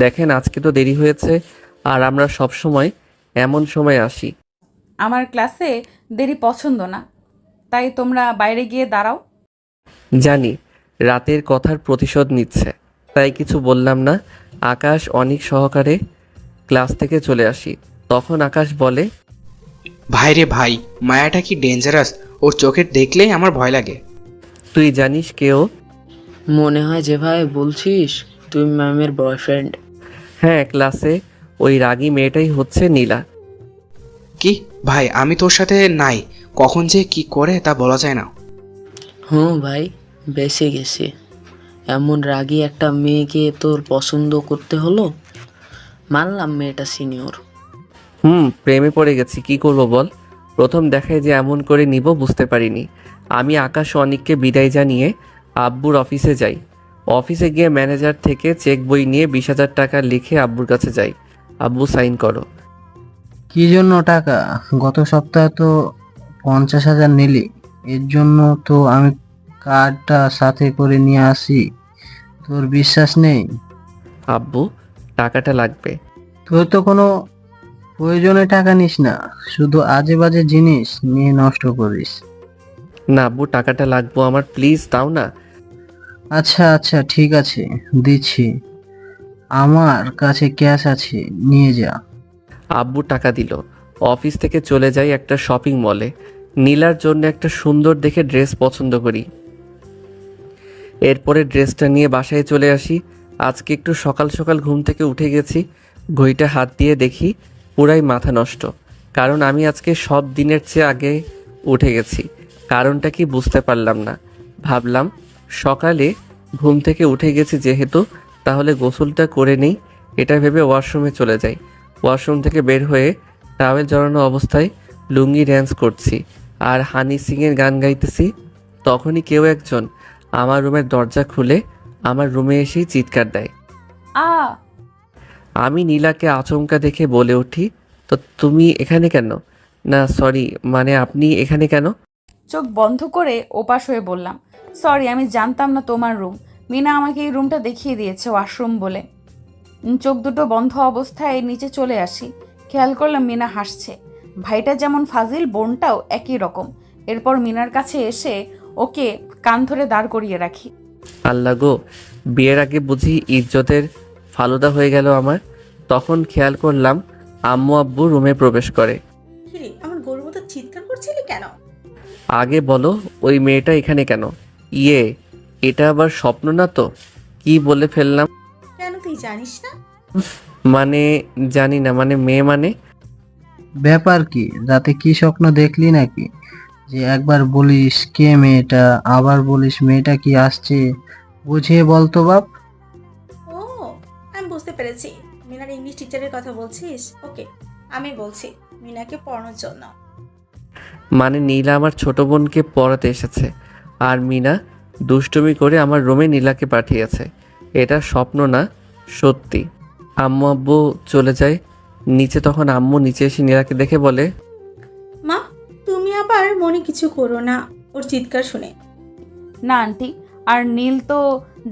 দেখেন আজকে তো দেরি হয়েছে, আর আমরা সব সময় এমন সময় আসি।
আমার ক্লাসে দেরি পছন্দ না, তাই তোমরা বাইরে গিয়ে দাঁড়াও।
জানি রাতের কথার প্রতিশোধ নিচ্ছে, তাই কিছু বললাম না। আকাশ অনেক সহকারে ক্লাস থেকে চলে আসি। তখন আকাশ বলে,
ভাই রে ভাই, মায়াটা কি ডেঞ্জারাস, ওর চোখের দেখলেই আমার ভয় লাগে।
তুই জানিস কেউ?
মনে হয় যেভাবে বলছিস তুই ম্যামের বয়ফ্রেন্ড।
হ্যাঁ, ক্লাসে ওই রাগী মেয়েটাই হচ্ছে নীলা।
কি ভাই, আমি তোর সাথে নাই, কখন যে কি করে তা বলা যায় না।
হুম ভাই, বেঁচে গেছে। এমন রাগী একটা মেয়েকে তোর পছন্দ করতে হলো। মানলাম মেয়েটা সিনিয়র।
প্রেমে পড়ে গেছি, কি করব বল। প্রথম দেখায় যে এমন করে নিব বুঝতে পারিনি। আমি আকাশ ও অনিককে বিদায় জানিয়ে আব্বুর অফিসে যাই। অফিসে গিয়ে ম্যানেজার থেকে চেক বই নিয়ে 20,000 টাকা লিখে আব্বুর কাছে যাই। আব্বু সাইন করো।
কি জন্য টাকা? গত সপ্তাহে তো 50,000 নিলি। এর জন্য তো আমি কার্ডটা সাথে করে নিয়ে আসি। তোর বিশ্বাস নেই?
আব্বু টাকাটা লাগবে।
তোর তো কোনো প্রয়োজনে টাকা নিস না, শুধু আজে বাজে জিনিস নিয়ে নষ্ট করিস।
না আব্বু, টাকাটা লাগবো আমার, প্লিজ দাও না।
আচ্ছা আচ্ছা ঠিক আছে, দিচ্ছি। আমার কাছে ক্যাশ আছে, নিয়ে যা।
আব্বু টাকা দিল। অফিস থেকে চলে যাই একটা শপিং মলে। নীলার জন্য একটা সুন্দর দেখে ড্রেস পছন্দ করি। এরপরে ড্রেসটা নিয়ে বাসায় চলে আসি। আজকে একটু সকাল সকাল ঘুম থেকে উঠে গেছি। ঘড়িটা হাত দিয়ে দেখি পুরাই মাথা নষ্ট, কারণ আমি আজকে সব দিনের চেয়ে আগে উঠে গেছি। কারণটা কি বুঝতে পারলাম না। ভাবলাম সকালে ঘুম থেকে উঠে গেছি যেহেতু, তাহলে গোসলটা করে নেই। এটা ভেবে ওয়াশরুমে চলে যাই। ওয়াশরুম থেকে বের হয়ে টাওয়েল জড়ানো অবস্থায় লুঙ্গি ড্যান্স করছি আর হানি সিংয়ের গান গাইতেছি। তখনই কেউ একজন আমার রুমের দরজা খুলে আমার রুমে এসেই চিৎকার দেয়।
আ
আমি নীলাকে আচমকা দেখে বলে উঠি, তো তুমি এখানে কেন? না সরি, মানে আপনি এখানে কেন?
চোখ বন্ধ করে ওপাশ হয়ে বললাম, সরি, আমি জানতাম না তোমার রুম। মিনা আমাকে এই রুমটা দেখিয়ে দিয়েছে ওয়াশরুম বলে। চোখ দুটো বন্ধ অবস্থায় নিচে চলে আসি। খেয়াল করলাম মিনা হাসছে। ভাইটা যেমন ফাজিল, বোনটাও একই রকম। এরপর মিনার কাছে এসে ওকে কান ধরে দাঁড় করিয়ে রাখি।
আল্লাহ গো, বিয়ের আগে বুঝি ইজ্জতের ফালুদা হয়ে গেল আমার। তখন খেয়াল করলাম আম্মু আব্বু রুমে প্রবেশ করে।
কিরে, আমার গরুর মতো চিৎকার করছিলি কেন?
আগে বলো ওই মেয়েটা এখানে কেন? এটা আবার স্বপ্ন না তো? কি বলে ফেললাম।
কেন তুই জানিস না?
মানে জানি না, মানে মেয়ে মানে।
ব্যাপার কি, রাতে কি স্বপ্ন দেখলি নাকি? যে একবার বলিস কে মেয়েটা, আবার বলিস মেয়েটা কি আসছে, বুঝিয়ে বলতো বাপ।
ও, আমি বুঝতে পেরেছি। মিনার ইংলিশ টিচারের কথা বলছিস? ওকে, আমি বলছি মিনাকে পড়ানোর জন্য।
মানে নীলা আমার ছোট বোনকে পড়াতে এসেছে, আর মিনা দুষ্টুমি করে আমার রুমে নীলাকে পাঠিয়েছে। এটা স্বপ্ন না, সত্যি। আম্মু আব্বু চলে যায় নিচে। তখন আম্মু নিচে এসে নীলাকে দেখে বলে,
আবার মনে কিছু করো না ওর চিৎকার শুনে।
না আন্টি, আর নীল তো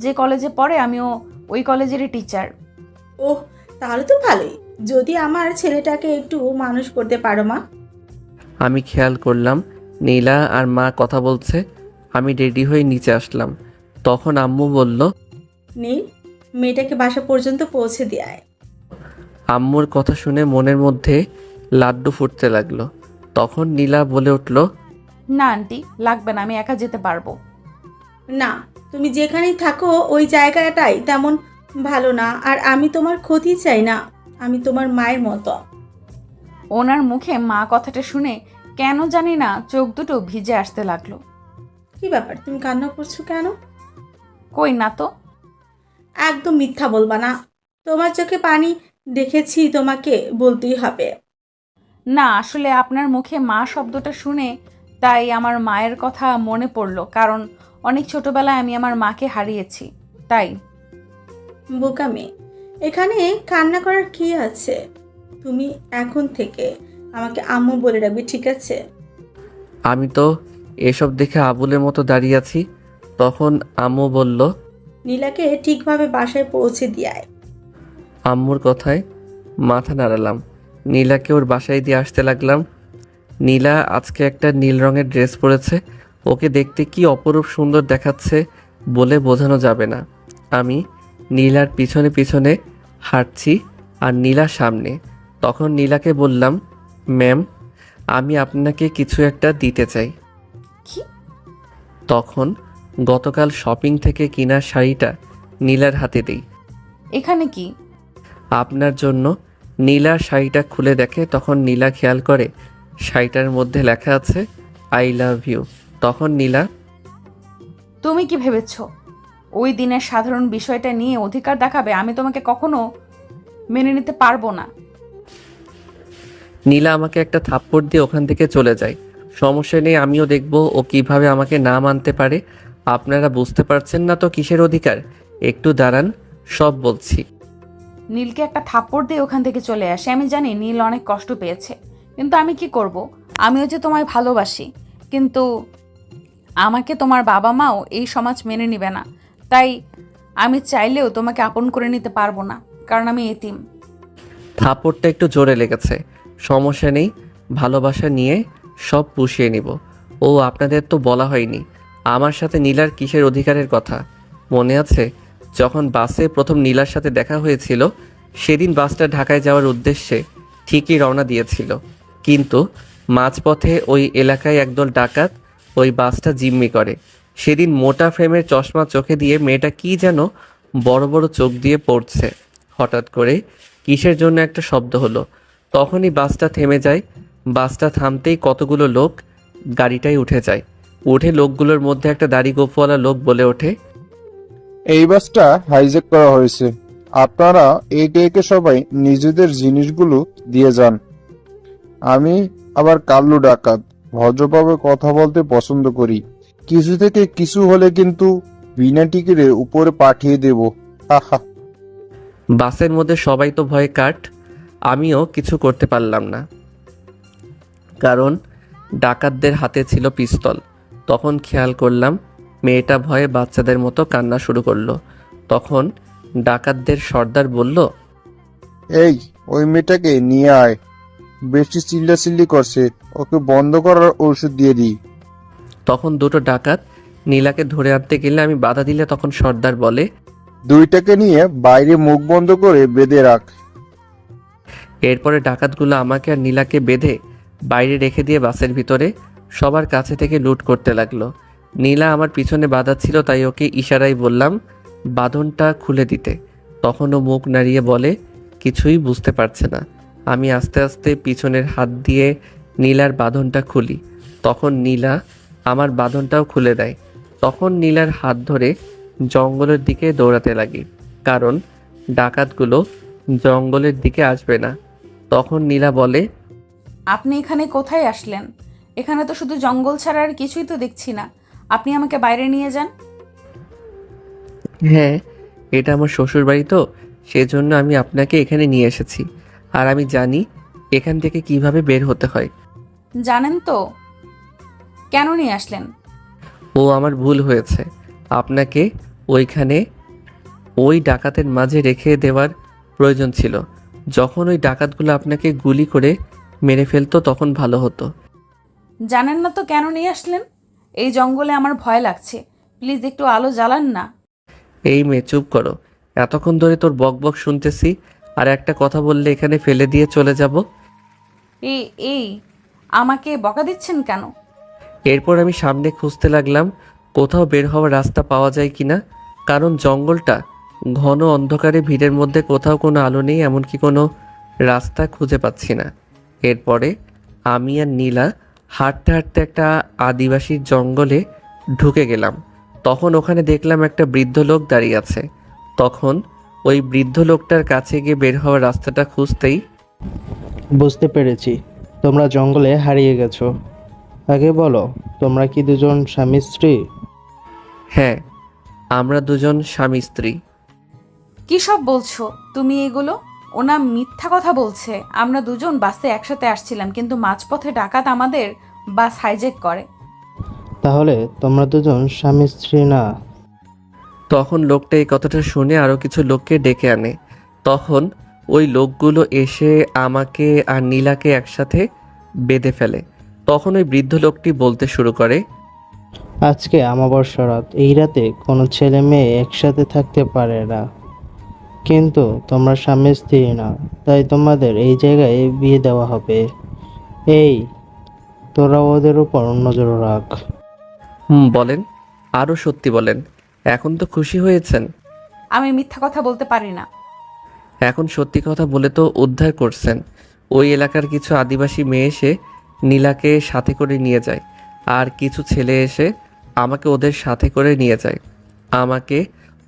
যে কলেজে পড়ে আমিও ওই কলেজেরই টিচার।
ওহ, তাহলে তো ভালোই। যদি আমার ছেলেটাকে একটু মানুষ করতে পারো মা।
আমি খেয়াল করলাম নীলা আর মা কথা বলছে। আমি রেডি হয়ে নিচে আসলাম। তখন আম্মু বলল,
নীল, মেয়েটাকে বাসা পর্যন্ত পৌঁছে দিয়ে আয়।
আম্মুর কথা শুনে মনের মধ্যে লাড্ডু ফুটতে লাগলো। তখন নীলা বলে উঠল,
না আন্টি, লাগবে না, আমি একা যেতে পারবো।
না, তুমি যেখানেই থাকো ওই জায়গাটাই তেমন ভালো না, আর আমি তোমার ক্ষতি চাই না। আমি তোমার মায়ের মতো।
ওনার মুখে মা কথাটা শুনে কেন জানি না চোখ দুটো ভিজে আসতে লাগলো।
কি ব্যাপার, তুমি কান্না করছো কেন?
কই না তো।
একদম মিথ্যা বলবা না। তোমার চোখে পানি দেখেছি, তোমাকে বলতেই হবে।
না, আসলে আপনার মুখে মা শব্দটা শুনে তাই আমার মায়ের কথা মনে পড়লো, কারণ অনেক ছোটবেলায় আমি আমার মাকে হারিয়েছি, তাই।
বোকা মেয়ে, এখানে কান্না করার কি আছে? তুমি এখন থেকে আমাকে আম্মু বলে রাখবে, ঠিক আছে?
আমি তো এসব দেখে আবুলের মতো দাঁড়িয়ে আছি। তখন আম্মু বলল,
নীলাকে ঠিকভাবে বাসায় পৌঁছে দিয়ে আয়।
আম্মুর কথায় মাথা নাড়ালাম। নীলাকে ওর বাসায় দিয়ে আসতে লাগলাম। নীলা আজকে একটা নীল রঙের ড্রেস পরেছে। ওকে দেখতে কি অপরূপ সুন্দর দেখাচ্ছে বলে বোঝানো যাবে না। আমি নীলার পিছনে পিছনে হাঁটছি আর নীলার সামনে। তখন নীলাকে বললাম, ম্যাম, আমি আপনাকে কিছু একটা দিতে চাই।
কি?
তখন গতকাল শপিং থেকে কিনা শাড়িটা নীলার হাতে দিই।
এখানে কি?
আপনার জন্য। নীলা শাড়িটা খুলে দেখে। তখন নীলা খেয়াল করে শাড়িটার মধ্যে লেখা আছে আই লাভ ইউ। তখন নীলা,
তুমি কি ভেবেছো ওই দিনের সাধারণ বিষয়টা নিয়ে অধিকার দেখাবে? আমি তোমাকে কখনো মেনে নিতে পারবো না।
নীলা আমাকে একটা থাপ্পড় দিয়ে ওখান থেকে চলে যায়। সমস্যা নেই, আমিও দেখব ও কিভাবে আমাকে না মানতে পারে। আপনারা বুঝতে পারছেন না তো কিসের অধিকার? একটু দাঁড়ান, সব বলছি।
নীলকে একটা থাপ্পড় দিয়ে ওখান থেকে চলে আসে। আমি জানি নীল অনেক কষ্ট পেয়েছে, কিন্তু আমি কি করব? আমিও যে তোমায় ভালোবাসি, কিন্তু আমাকে তোমার বাবা মাও এই সমাজ মেনে নেবে না। তাই আমি চাইলেও তোমাকে আপন করে নিতে পারবো না, কারণ আমি এতিম।
থাপ্পড়টা একটু জোরে লেগেছে, সমস্যা নেই, ভালোবাসা নিয়ে সব পুষিয়ে নিব। ও আপনাদের তো বলা হয়নি আমার সাথে নীলার কিসের অধিকারের কথা। মনে আছে যখন বাসে প্রথম নীলার সাথে দেখা হয়েছিল? সেদিন বাসটা ঢাকায় যাওয়ার উদ্দেশ্যে ঠিকই রওনা দিয়েছিল, কিন্তু মাঝপথে ওই এলাকায় একদল ডাকাত ওই বাসটা জিম্মি করে। সেদিন মোটা ফ্রেমের চশমা চোখে দিয়ে মেয়েটা কি যেন বড় বড় চোখ দিয়ে পড়ছে। হঠাৎ করে কিসের জন্য একটা শব্দ হলো, তখনই বাসটা থেমে যায়। বাসটা থামতেই কতগুলো লোক গাড়িটায় উঠে যায়। উঠে লোকগুলোর মধ্যে একটা দাড়ি গোঁফওয়ালা লোক বলে ওঠে,
এই বাসটা হাইজ্যাক করা হয়েছে। আপনারা একে একে সবাই নিজেদের জিনিসগুলো দিয়ে যান। আমি আবার কাল্লু ডাকাত, ভদ্রভাবে কথা বলতে পছন্দ করি। কিছু থেকে কিছু হলে কিন্তু বিনা টিকিটে উপরে পাঠিয়ে দেব। হাহা।
বাসের মধ্যে সবাই তো ভয়ে কাট। আমিও কিছু করতে পারলাম না, কারণ ডাকাতদের হাতে ছিল পিস্তল। তখন খেয়াল করলাম মেয়েটা ভয়ে বাচ্চাদের মতো কান্না শুরু করলো। তখন ডাকাতদের সর্দার বলল,
এই, ওই মেয়েটাকে নিয়ে আয়। বেশি চিল্লাচিল্লি করছে, ওকে বন্ধ করার ঔষধ দিয়ে দিই।
তখন দুটো ডাকাত নীলাকে ধরে আনতে গেলে আমি বাধা দিলে তখন সর্দার বলে,
দুইটাকে নিয়ে বাইরে মুখ বন্ধ করে বেঁধে রাখ।
এরপরে ডাকাতগুলো আমাকে আর নীলাকে বেঁধে বাইরে রেখে দিয়ে বাসের ভিতরে সবার কাছে থেকে লুট করতে লাগলো। নীলা আমার পিছনে বাধা ছিল, তাই ওকে ইশারায় বললাম বাঁধনটা খুলে দিতে। তখন ও মুখ নাড়িয়ে বলে কিছুই বুঝতে পারছে না। আমি আস্তে আস্তে পিছনের হাত দিয়ে নীলার বাঁধনটা খুলি। তখন নীলা আমার বাঁধনটাও খুলে দেয়। তখন নীলার হাত ধরে জঙ্গলের দিকে দৌড়াতে লাগি, কারণ ডাকাতগুলো জঙ্গলের দিকে আসবে না। তখন নীলা বলে,
আপনি এখানে কোথায় আসলেন? এখানে তো শুধু জঙ্গল ছাড়া আর কিছুই তো দেখছি না। আপনি আমাকে বাইরে নিয়ে যান।
হ্যাঁ, এটা আমার শ্বশুর বাড়ি, তো সেজন্য আমি আপনাকে এখানে নিয়ে এসেছি। আর আমি জানি এখান থেকে কিভাবে বের হতে হয়।
জানেন তো? কেন নিয়ে আসলেন?
ও আমার ভুল হয়েছে, আপনাকে ওইখানে ওই ডাকাতের মাঝে রেখে দেওয়ার প্রয়োজন ছিল। যখন ওই ডাকাতগুলো আপনাকে গুলি করে মেরে ফেলতো তখন ভালো হতো।
জানেন না তো কেন নিয়ে আসলেন? এই জঙ্গলে আমার ভয় লাগছে, প্লিজ একটু আলো জ্বালান না।
এই মেয়ে চুপ করো, এতক্ষণ ধরে তোর বক বক শুনতেছি, আর একটা কথা বললে এখানে ফেলে দিয়ে চলে যাব।
এই এই আমাকে বকা দিচ্ছেন কেন?
এরপর আমি সামনে খুঁজতে লাগলাম কোথাও বের হওয়ার রাস্তা পাওয়া যায় কিনা, কারণ জঙ্গলটা ঘন অন্ধকারে, ভিড়ের মধ্যে কোথাও কোনো আলো নেই, এমনকি কোনো রাস্তা খুঁজে পাচ্ছি না। এরপরে আমি আর নীলা হাঁটতে হাঁটতে একটা আদিবাসীর জঙ্গলে ঢুকে গেলাম। তখন ওখানে দেখলাম একটা বৃদ্ধ লোক দাঁড়িয়ে আছে। তখন ওই বৃদ্ধ লোকটার কাছে গিয়ে বের হওয়ার রাস্তাটা খুঁজতেই
বুঝতে পেরেছি, তোমরা জঙ্গলে হারিয়ে গেছো। আগে বলো, তোমরা কি দুজন স্বামী স্ত্রী?
হ্যাঁ, আমরা দুজন স্বামী স্ত্রী।
কি সব বলছো তুমি এগুলো? ওনা মিথ্যা কথা বলছে। আমরা দুজন বাসে একসাথে আসছিলাম, কিন্তু মাঝপথে ডাকাত আমাদের বাস হাইজ্যাক করে।
তাহলে তোমরা দুজন স্বামী স্ত্রী না?
তখন লোকটা এই কথাটা শুনে আরও কিছু লোককে ডেকে আনে। তখন ওই লোকগুলো এসে আমাকে আর নীলাকে একসাথে বেঁধে ফেলে। তখন ওই বৃদ্ধ লোকটি বলতে শুরু করে,
আজকে অমাবস্যা রাত, এই রাতে কোনো ছেলে মেয়ে একসাথে থাকতে পারে না, কিন্তু তোমরা স্বামী স্ত্রী না, তাই তোমাদের এই জায়গায় বিয়ে দেওয়া হবে। এই, তোরা ওদের উপর নজর রাখ।
বলেন, আরও সত্যি বলেন। এখন তো খুশি হয়েছেন।
আমি মিথ্যা কথা বলতে পারি না।
এখন সত্যি কথা বলে তো উদ্ধার করছেন। ওই এলাকার কিছু আদিবাসী মেয়ে এসে নীলাকে সাথে করে নিয়ে যায়, আর কিছু ছেলে এসে আমাকে ওদের সাথে করে নিয়ে যায়। আমাকে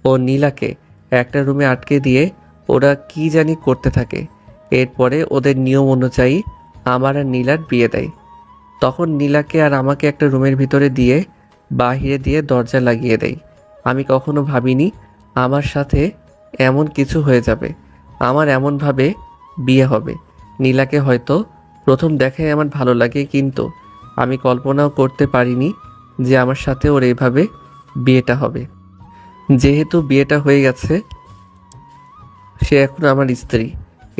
ও নীলাকে একটা রুমে আটকে দিয়ে ওরা কি জানি করতে থাকে। এরপরে ওদের নিয়ম অনুযায়ী আমার আর নীলার বিয়ে দেয়। তখন নীলাকে আর আমাকে একটা রুমের ভিতরে দিয়ে বাহিরে দিয়ে দরজা লাগিয়ে দেয়। আমি কখনো ভাবিনি আমার সাথে এমন কিছু হয়ে যাবে, আমার এমনভাবে বিয়ে হবে। নীলাকে হয়তো প্রথম দেখায় আমার ভালো লাগে, কিন্তু আমি কল্পনাও করতে পারিনি যে আমার সাথে ওর এইভাবে বিয়েটা হবে। যেহেতু বিয়েটা হয়ে গেছে, সে এখন আমার স্ত্রী।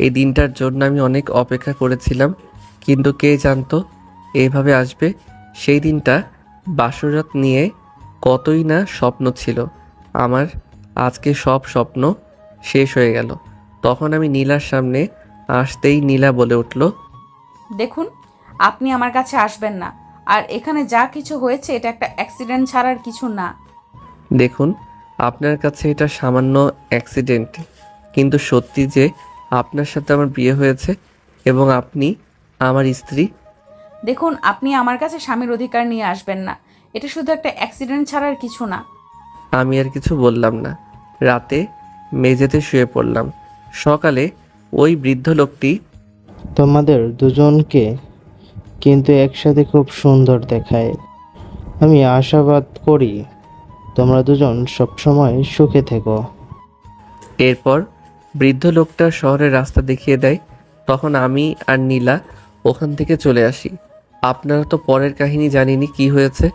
এই দিনটার জন্য আমি অনেক অপেক্ষা করেছিলাম, কিন্তু কে জানতো এইভাবে আসবে। সেই দিনটা বাসরাত নিয়ে কতই না স্বপ্ন ছিল আমার। আজকে সব স্বপ্ন শেষ হয়ে গেল। তখন আমি নীলার সামনে আসতেই নীলা বলে উঠল,
দেখুন, আপনি আমার কাছে আসবেন না। আর এখানে যা কিছু হয়েছে এটা একটা অ্যাক্সিডেন্ট ছাড়ার কিছু না।
দেখুন, আপনার কাছে এটা সামান্য অ্যাক্সিডেন্ট, কিন্তু সত্যি যে আপনার সাথে আমার বিয়ে হয়েছে এবং আপনি আমার স্ত্রী।
দেখুন, আপনি আমার কাছে স্বামীর অধিকার নিয়ে আসবেন না। এটা শুধু একটা অ্যাক্সিডেন্ট ছাড়ার কিছু না।
আমি আর কিছু বললাম না। রাতে মেঝেতে শুয়ে পড়লাম। সকালে ওই বৃদ্ধ লোকটি,
তোমাদের দুজনকে কিন্তু একসাথে খুব সুন্দর দেখায়। আমি আশাবাদ করি তোমরা দুজন সবসময় সুখে থেকো।
এরপর বৃদ্ধ লোকটা শহরের রাস্তা দেখিয়ে দেয়। তখন আমি আর নীলা ওখান থেকে চলে আসি। আপনারা তো পরের কাহিনী জানিনি কি হয়েছে,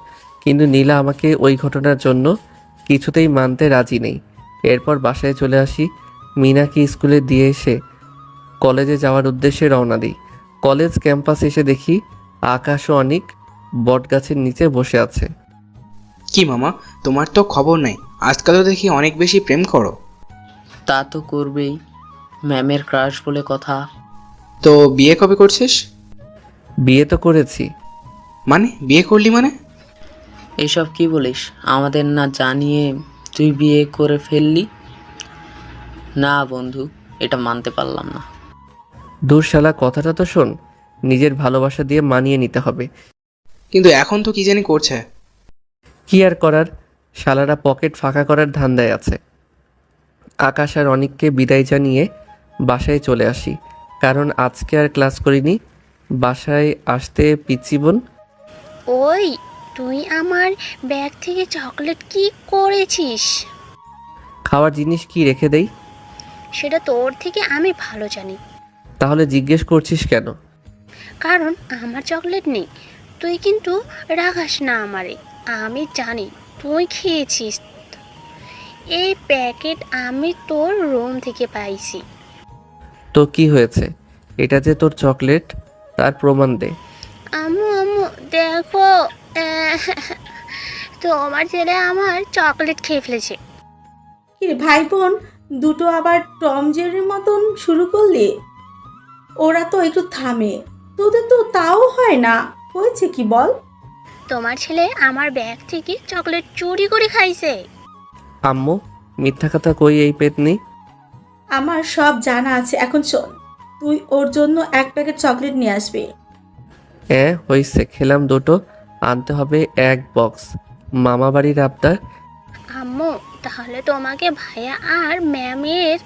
কিন্তু নীলা আমাকে ওই ঘটনার জন্য কিছুতেই মানতে রাজি নেই। এরপর বাসায় চলে আসি। মিনাকে স্কুলে দিয়ে এসে কলেজে যাওয়ার উদ্দেশ্যে রওনা দিই। কলেজ ক্যাম্পাসে এসে দেখি আকাশ ও অনেক বটগাছের নিচে বসে আছে।
কি মামা, তোমার তো খবর নেই, আজকাল তো দেখি অনেক বেশি প্রেম করো।
তা তো করবেই, ম্যামের ক্রাশ বলে কথা।
তো বিয়ে কবে করছিস?
বিয়ে তো করেছি।
মানে বিয়ে করলি মানে?
এসব কি বলিস? আমাদের না জানিয়ে তুই বিয়ে করে ফেললি? না বন্ধু, এটা মানতে পারলাম না।
দূর শালা, কথাটা তো শোন। নিজের ভালোবাসা দিয়ে মানিয়ে নিতে হবে।
কিন্তু এখন তো কি জানি করছে।
কি আর করার, শালারা পকেট ফাঁকা করার ধান্দায় আছে। আকাশ আর অনিককে বিদায় জানিয়ে বাসায় চলে আসি, কারণ আজকে আর ক্লাস করিনি। বাসায় আসতে পিচ্চি বোন,
ওই, তুই আমার ব্যাগ থেকে চকলেট কি করেছিস?
খাওয়ার জিনিস কি রেখে দেই?
সেটা তোর থেকে আমি ভালো জানি।
তাহলে জিজ্ঞেস করছিস কেন?
কারণ আমার চকলেট নেই, তুই কিন্তু রাখাস না আমারে। আমি জানি তুই খেয়েছিস। এই প্যাকেট আমি তোর রুম থেকে পাইছি।
তো কি হয়েছে? এটা যে তোর চকলেট, তার প্রমাণ দে।
আম্মু আম্মু দেখো, তোমার ছেলে আমার চকলেট খেয়ে ফেলেছে।
কি রে ভাই বোন দুটো আবার টম জেরির মতন শুরু করলি? ওরা তো একটু থামে, তোদের তো তাও হয় না। হয়েছে কি বল?
তোমার ছেলে আমার ব্যাগ থেকে চকলেট চুরি করে খাইছে।
আম্মু, মিথ্যা কথা কই এই পেতনি।
আমার সব জানা আছে। এখন শোন, তুই ওর জন্য এক প্যাকেট চকলেট নিয়ে আসবি।
হইছে, খেলাম দুটো, আনতে হবে এক বক্স। মামা বাড়ির আবদার।
আম্মু তাহলে তোমাকে ভাইয়া আর ম্যামের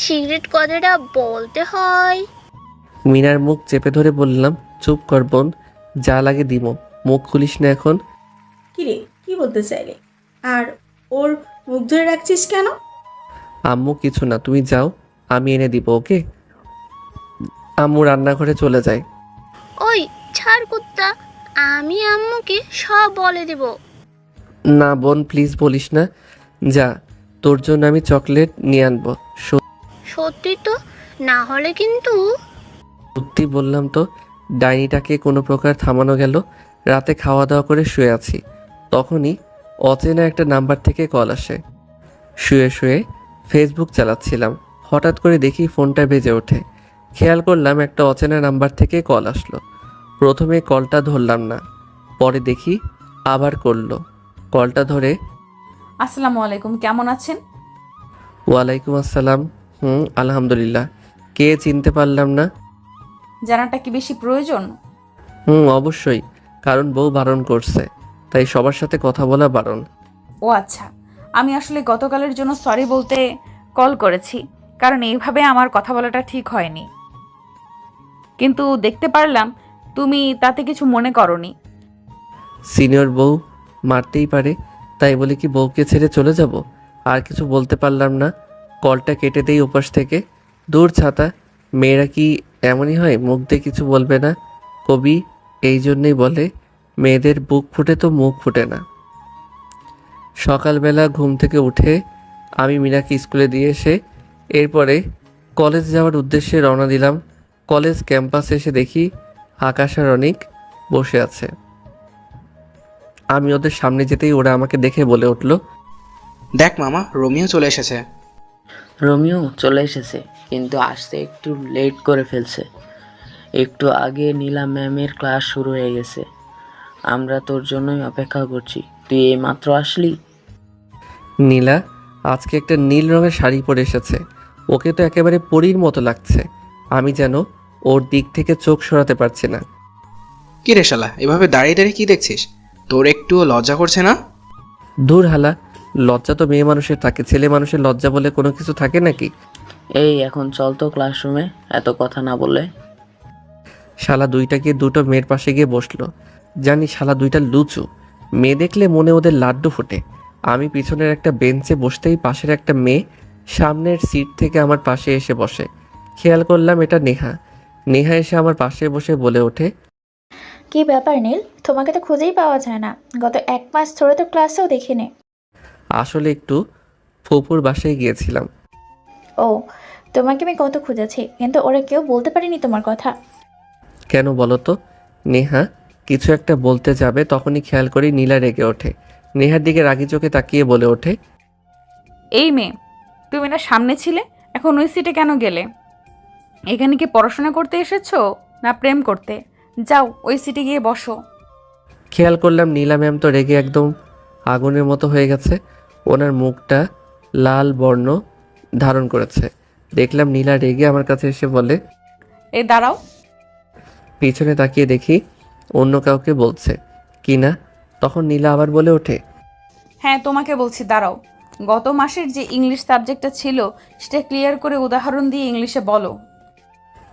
সিগারেট কথাটা বলতে হয়।
মিনার মুখ চেপে ধরে বললাম, চুপ কর বোন, যা লাগে দিমো, মুখ খুলিস না এখন।
কি রে, কি বলতে চাইলে? আর ওর মুখ ধরে রাখছিস কেন?
আম্মু কিছু না, তুমি যাও, আমি এনে দিব, ওকে? আম্মু রান্নাঘরে চলে যায়।
ওই ছাড় কুত্তা, আমি আম্মুকে সব বলে দেব।
না বোন, প্লিজ বলিস না, যা, তোর জন্য আমি চকলেট নিয়ে আনবো।
সত্যি তো, না হলে কিন্তু।
সত্যি বললাম তো। ডাইনিটাকে কোনো প্রকার থামানো গেল। রাতে খাওয়া দাওয়া করে শুয়ে আছি, তখনই অচেনা একটা নাম্বার থেকে কল আসে। শুয়ে শুয়ে ফেসবুক চালাচ্ছিলাম, হঠাৎ করে দেখি ফোনটা বেজে ওঠে। খেয়াল করলাম একটা অচেনা নাম্বার থেকে কল আসলো। প্রথমে কলটা ধরলাম না, পরে দেখি আবার করলো। কলটা ধরে,
আসসালামু আলাইকুম, কেমন আছেন?
ওয়ালাইকুম আসসালাম। আলহামদুলিল্লাহ। কে চিনতে পারলাম না।
জানাটা কি বেশি প্রয়োজন?
অবশ্যই, কারণ বউ বারণ করছে, তাই সবার সাথে কথা বলা বারণ।
ও আচ্ছা, আমি আসলে গতকালের জন্য সরি বলতে কল করেছি, কারণ এইভাবে আমার কথা বলাটা ঠিক হয়নি। কিন্তু দেখতে পারলাম তুমি তাতে কিছু মনে করনি।
সিনিয়র বউ মারতেই পারে, তাই বলে কি বউকে ছেড়ে চলে যাব? আর কিছু বলতে পারলাম না। কলটা কেটে দেই ওপাশ থেকে। দূর ছাতা, মেয়েরা কি এমনই হয়, মুখ দিয়ে কিছু বলবে না? কবি এই জন্যই বলে, মেয়েদের বুক ফুটে তো মুখ ফুটে না। সকালবেলা ঘুম থেকে উঠে আমি মীনাকে স্কুলে দিয়ে এসে এরপরে কলেজ যাওয়ার উদ্দেশ্যে রওনা দিলাম। কলেজ ক্যাম্পাসে এসে দেখি আকাশ আর অনিক বসে আছে। আমি ওদের সামনে যেতেই ওরা আমাকে দেখে বলে উঠল,
দেখ মামা, রোমিও চলে এসেছে।
রোমিও চলে এসেছে, কিন্তু আসতে একটু লেট করে ফেলছে। একটু আগে নীলা ম্যামের ক্লাস শুরু হয়ে গেছে। আমরা তোর জন্যই অপেক্ষা করছি, তুই এইমাত্র আসলি।
নীলা আজকে একটা নীল রঙের শাড়ি পরে এসেছে। ওকে তো একেবারে পরীর মতো লাগছে। আমি যেন ওর দিক থেকে চোখ সরাতে পারছি না।
কি রে শালা, এভাবে দাঁড়িয়ে দাঁড়িয়ে কি দেখছিস? তোর একটুও লজ্জা করছে না?
দূর হালা, লজ্জা তো মেয়ে মানুষের থাকে, ছেলে মানুষের লজ্জা বলে কোনো কিছু থাকে নাকি?
এই এখন চল তো ক্লাসরুমে, এত কথা না বলে।
শালা দুইটা গিয়ে দুটো মেয়ের পাশে গিয়ে বসলো। জানি শালা দুইটা লুচু, মেয়ে দেখলে মনে ওদের লাড্ডু ফোটে। আমি পিছনের একটা বেঞ্চে বসতেই পাশের একটা মেয়ে সামনের সিট থেকে আমার পাশে এসে বসে। খেয়াল করলাম এটা নেহা। নেহা এসে আমার পাশে বসে বলে ওঠে,
কি ব্যাপার নীল, তোমাকে তো খুঁজেই পাওয়া যায় না। গত 1 মাস ধরে তো ক্লাসেও দেখিনি।
আসলে একটু ফুপুর বাসায় গিয়েছিলাম।
ও, তোমাকে আমি কত খুঁজেছি, কিন্তু ওরা কেউ বলতে পারেনি তোমার কথা।
কেন বলো তো? নেহা কিছু একটা বলতে যাবে, তখনই খেয়াল করি নীলা রেগে ওঠে। নেহার দিকে রাগি চোখে তাকিয়ে বলে ওঠে,
এই মেয়ে, তুমি না সামনে ছিলে, এখন ওই সিটে কেন গেলে? এখানে কি পড়াশোনা করতে এসেছো না প্রেম করতে? যাও ওই সিটে গিয়ে বসো।
খেয়াল করলাম নীলা ম্যাম তো রেগে একদম আগুনের মতো হয়ে গেছে। ওনার মুখটা লাল বর্ণ ধারণ করেছে। দেখলাম নীলা রেগে আমার কাছে এসে বলে,
এই দাঁড়াও।
পিছনে তাকিয়ে দেখি অন্য কাউকে বলছে কি না। তখন নীলা আবার বলে ওঠে,
হ্যাঁ তোমাকে বলছি, দাঁড়াও। গত মাসের যে ইংলিশ সাবজেক্টটা ছিল সেটা ক্লিয়ার করে উদাহরণ দিয়ে ইংলিশে বলো।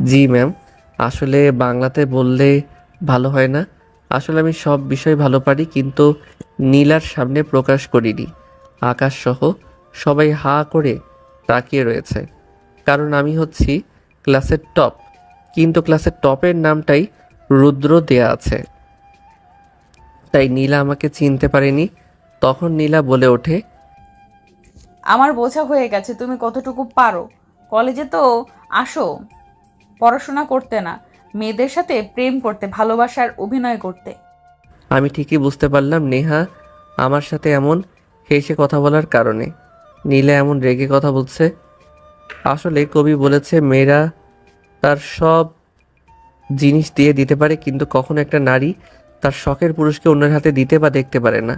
জি ম্যাম, আসলে বাংলাতে বললে ভালো হয় না। আসলে আমি সব বিষয় ভালো পারি, কিন্তু নীলার সামনে প্রকাশ করিনি। আকাশ সহ সবাই হা করে তাকিয়ে রয়েছে, কারণ আমি হচ্ছি ক্লাসের টপ। কিন্তু ক্লাসের টপের নামটাই রুদ্র দেয়া আছে। তাই নীলা আমাকে চিনতে পারেনি। তখন নীলা বলে ওঠে,
আমার বোঝা হয়ে গেছে তুমি কতটুকু পারো। কলেজে তো আসো পড়াশোনা করতে না, মেয়েদের সাথে প্রেম করতে, ভালোবাসার অভিনয় করতে।
আমি ঠিকই বুঝতে পারলাম নেহা আমার সাথে এমন হেসে কথা বলার কারণে। নীলা এমন রেগে কথা বলছে। আসলে কবি বলেছে মেয়েরা তার সব জিনিস দিয়ে দিতে পারে, কিন্তু কখনো একটা নারী তার শখের পুরুষকে অন্যের হাতে দিতে বা দেখতে পারে না।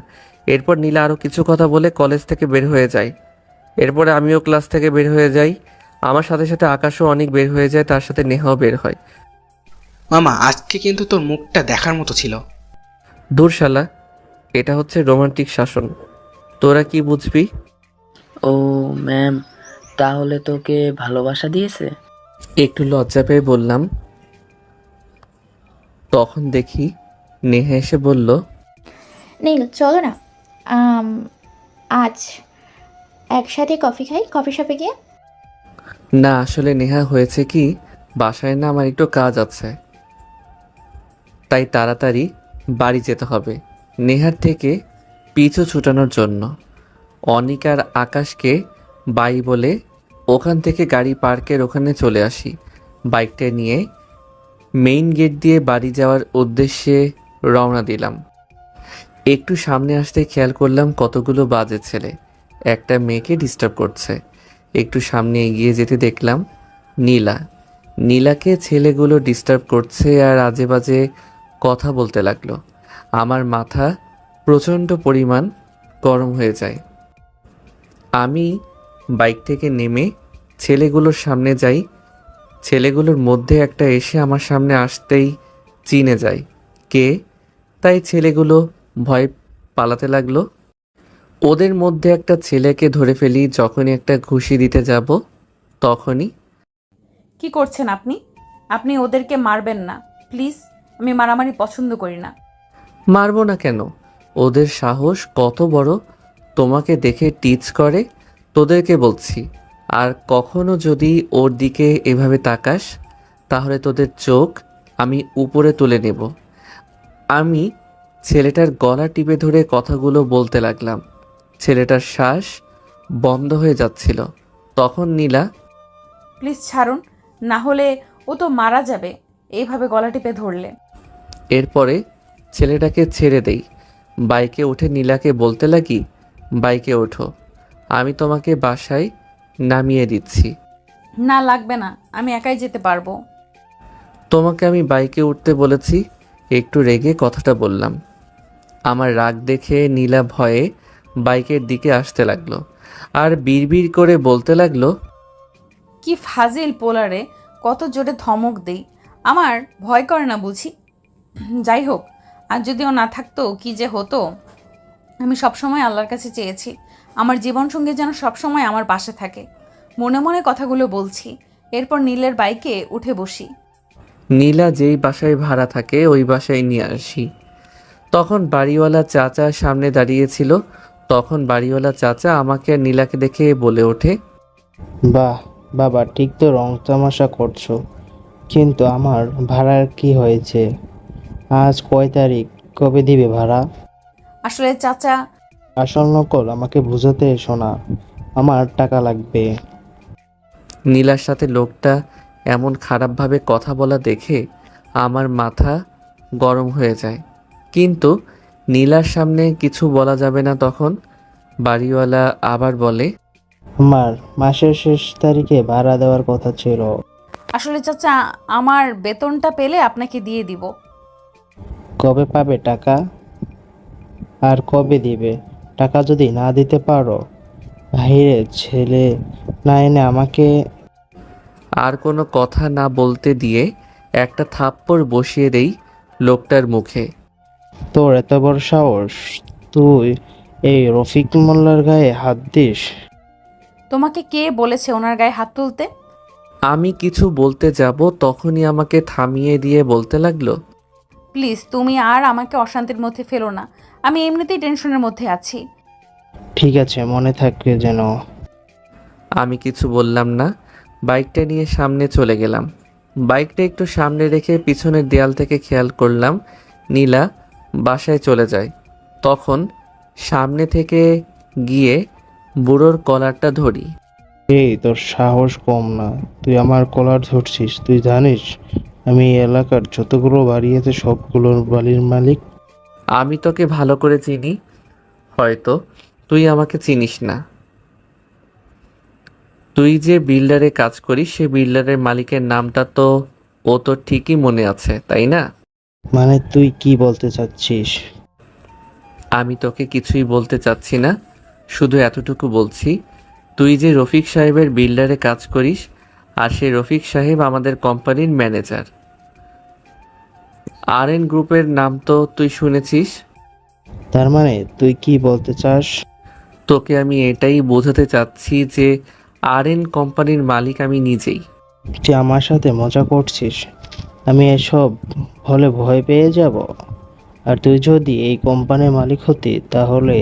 এরপর নীলা আরও কিছু কথা বলে কলেজ থেকে বের হয়ে যায়। এরপরে আমিও ক্লাস থেকে বের হয়ে যাই। আমার সাথে সাথে আকাশও অনেক বের হয়ে যায়, তার সাথে নেহাও বের হয়।
মামা, আজকে কিন্তু তোর মুখটা দেখার মতো ছিল।
দূর শালা, এটা হচ্ছে রোমান্টিক শাসন, তোরা কি বুঝবি?
ও ম্যাম, তাহলে তোকে ভালোবাসা দিয়েছে?
একটু লজ্জা পেয়ে বললাম। তখন দেখি নেহা এসে বলল,
নীল চলো না, আজ একসাথে কফি খাই, কফি শপে গিয়ে।
না আসলে নেহা হয়েছে কি, বাসায় না আমার একটু কাজ আছে, তাই তাড়াতাড়ি বাড়ি যেতে হবে নেহার থেকে পিছু ছুটানোর জন্য। অনিকার আকাশকে বাই বলে ওখান থেকে গাড়ি পার্কের ওখানে চলে আসি। বাইকটা নিয়ে মেইন গেট দিয়ে বাড়ি যাওয়ার উদ্দেশ্যে রওনা দিলাম। একটু সামনে আসতে খেয়াল করলাম কতগুলো বাজে ছেলে একটা মেয়েকে ডিস্টার্ব করছে। একটু সামনে এগিয়ে যেতে দেখলাম নীলাকে ছেলেগুলো ডিস্টার্ব করছে আর আজে বাজে কথা বলতে লাগলো। আমার মাথা প্রচণ্ড পরিমাণ গরম হয়ে যায়। আমি বাইক থেকে নেমে ছেলেগুলোর সামনে যাই। ছেলেগুলোর মধ্যে একটা এসে আমার সামনে আসতেই চিনে যায় কে, তাই ছেলেগুলো ভয় পালাতে লাগলো। ওদের মধ্যে একটা ছেলেকে ধরে ফেলি। যখনই একটা ঘুষি দিতে যাব তখনই,
কি করছেন আপনি? আপনি ওদেরকে মারবেন না প্লিজ, আমি মারামারি পছন্দ করি না।
মারবো না কেন? ওদের সাহস কত বড় তোমাকে দেখে টিচ করে, তোদেরকে বলছি। আর কখনো যদি ওর দিকে এভাবে তাকাস তাহলে তোদের চোখ আমি উপরে তুলে নেব। আমি ছেলেটার গলা টিপে ধরে কথাগুলো বলতে লাগলাম। ছেলেটার শ্বাস বন্ধ হয়ে যাচ্ছিল। তখন নীলা,
প্লিজ ছাড়ুন, না হলে ও তো মারা যাবে এইভাবে গলা টিপে ধরলে।
এরপরে ছেলেটাকে ছেড়ে দেই। বাইকে উঠে নীলাকে বলতে লাগি, বাইকে ওঠো, আমি তোমাকে বাসায় নামিয়ে দিচ্ছি।
না লাগবে না, আমি একাই যেতে পারবো।
তোমাকে আমি বাইকে উঠতে বলেছি। একটু রেগে কথাটা বললাম। আমার রাগ দেখে নীলা ভয়ে বাইকের দিকে আসতে লাগলো আর বিড়বিড় করে বলতে লাগলো,
কি ফাজিল পোলারে, কত জোরে ধমক দেই, আমার ভয় করে না বুঝি। যাই হোক, আর যদিও না থাকতো কি যে হতো। আমি সবসময় আল্লাহর কাছে চেয়েছি আমার জীবনসঙ্গী যেন সবসময় আমার পাশে থাকে। মনে মনে কথাগুলো বলছি। এরপর নীলের বাইকে উঠে বসি।
নীলা যেই বাসায় ভাড়া থাকে ওই বাসায় নিয়ে আসি। তখন বাড়িওয়ালা চাচা সামনে দাঁড়িয়েছিল। তখন বাড়িওয়ালা চাচা আমাকে আর নীলাকে দেখে বলে ওঠে,
বাহ বাবা, ঠিক তো রং তামাশা করছো, কিন্তু আমার ভাড়ার কি হয়েছে? আজ কয় তারিখ? কবে দিবে ভাড়া?
আসলে চাচা,
আসল নকল আমাকে বোঝাতে এসো না, আমার টাকা লাগবে।
নীলার সাথে লোকটা এমন খারাপভাবে কথা বলা দেখে আমার মাথা গরম হয়ে যায়, কিন্তু নীলার সামনে কিছু বলা যাবে না। তখন বাড়িওয়ালা আবার বলে,
আমার মাসের শেষ তারিখে ভাড়া দেওয়ার কথা ছিল।
আসলে চাচা, আমার বেতনটা পেলে আপনাকে দিয়ে দিব।
কবে পাবে টাকা? আর কবে দিবে? টাকা যদি না দিতে পারো, বাইরে ছেলে না এনে আমাকে।
আর কোনো কথা না বলতে দিয়ে একটা থাপ্পড় বসিয়ে দেই লোকটার মুখে।
তোর এত বড় সাহস, তুই এই রফিক মোল্লার গায়ে হাত দিস?
তোমাকে কে বলেছে ওনার গায়ে হাত তুলতে?
আমি কিছু বলতে যাব তখনই আমাকে থামিয়ে দিয়ে বলতে লাগলো,
প্লিজ তুমি আর আমাকে অশান্তির মধ্যে ফেলো না, আমি এমনিতেই টেনশনের মধ্যে আছি।
ঠিক আছে, মনে থাকবে যেন।
আমি কিছু বললাম না। বাইকটা নিয়ে সামনে চলে গেলাম। বাইকটা একটু সামনে রেখে পিছনের দেয়াল থেকে খেয়াল করলাম নীলা বাসায় চলে যায়। তখন সামনে থেকে গিয়ে বুড়োর কলারটা ধরি।
এই তোর সাহস কম না, তুই আমার কলার ধরছিস? তুই জানিস আমি এই এলাকার যতগুলো বাড়ি আছে সবগুলোর বাড়ির মালিক।
আমি তোকে ভালো করে চিনি, হয়তো তুই আমাকে চিনিস না। তুই যে বিল্ডারে কাজ করিস সে বিল্ডারের মালিকের নামটা তো ও তোর ঠিকই মনে আছে, তাই না?
মানে তুই কি বলতে চাচ্ছিস?
আমি তোকে কিছুই বলতে চাচ্ছি না, শুধু এতটুকু বলছি, তুই যে রফিক সাহেবের বিল্ডারে কাজ করিস আর সে রফিক সাহেব আমাদের কোম্পানির ম্যানেজার। RN গ্রুপের নাম তো তুই শুনেছিস।
তার মানে তুই কি বলতে চাস?
তোকে আমি এটাই বোঝাতে চাচ্ছি যে RN কোম্পানির মালিক আমি নিজেই।
তুই আমার সাথে মজা করছিস? আমি এসব হলে ভয় পেয়ে যাব। আর তুই যদি এই কোম্পানির মালিক হতি তাহলে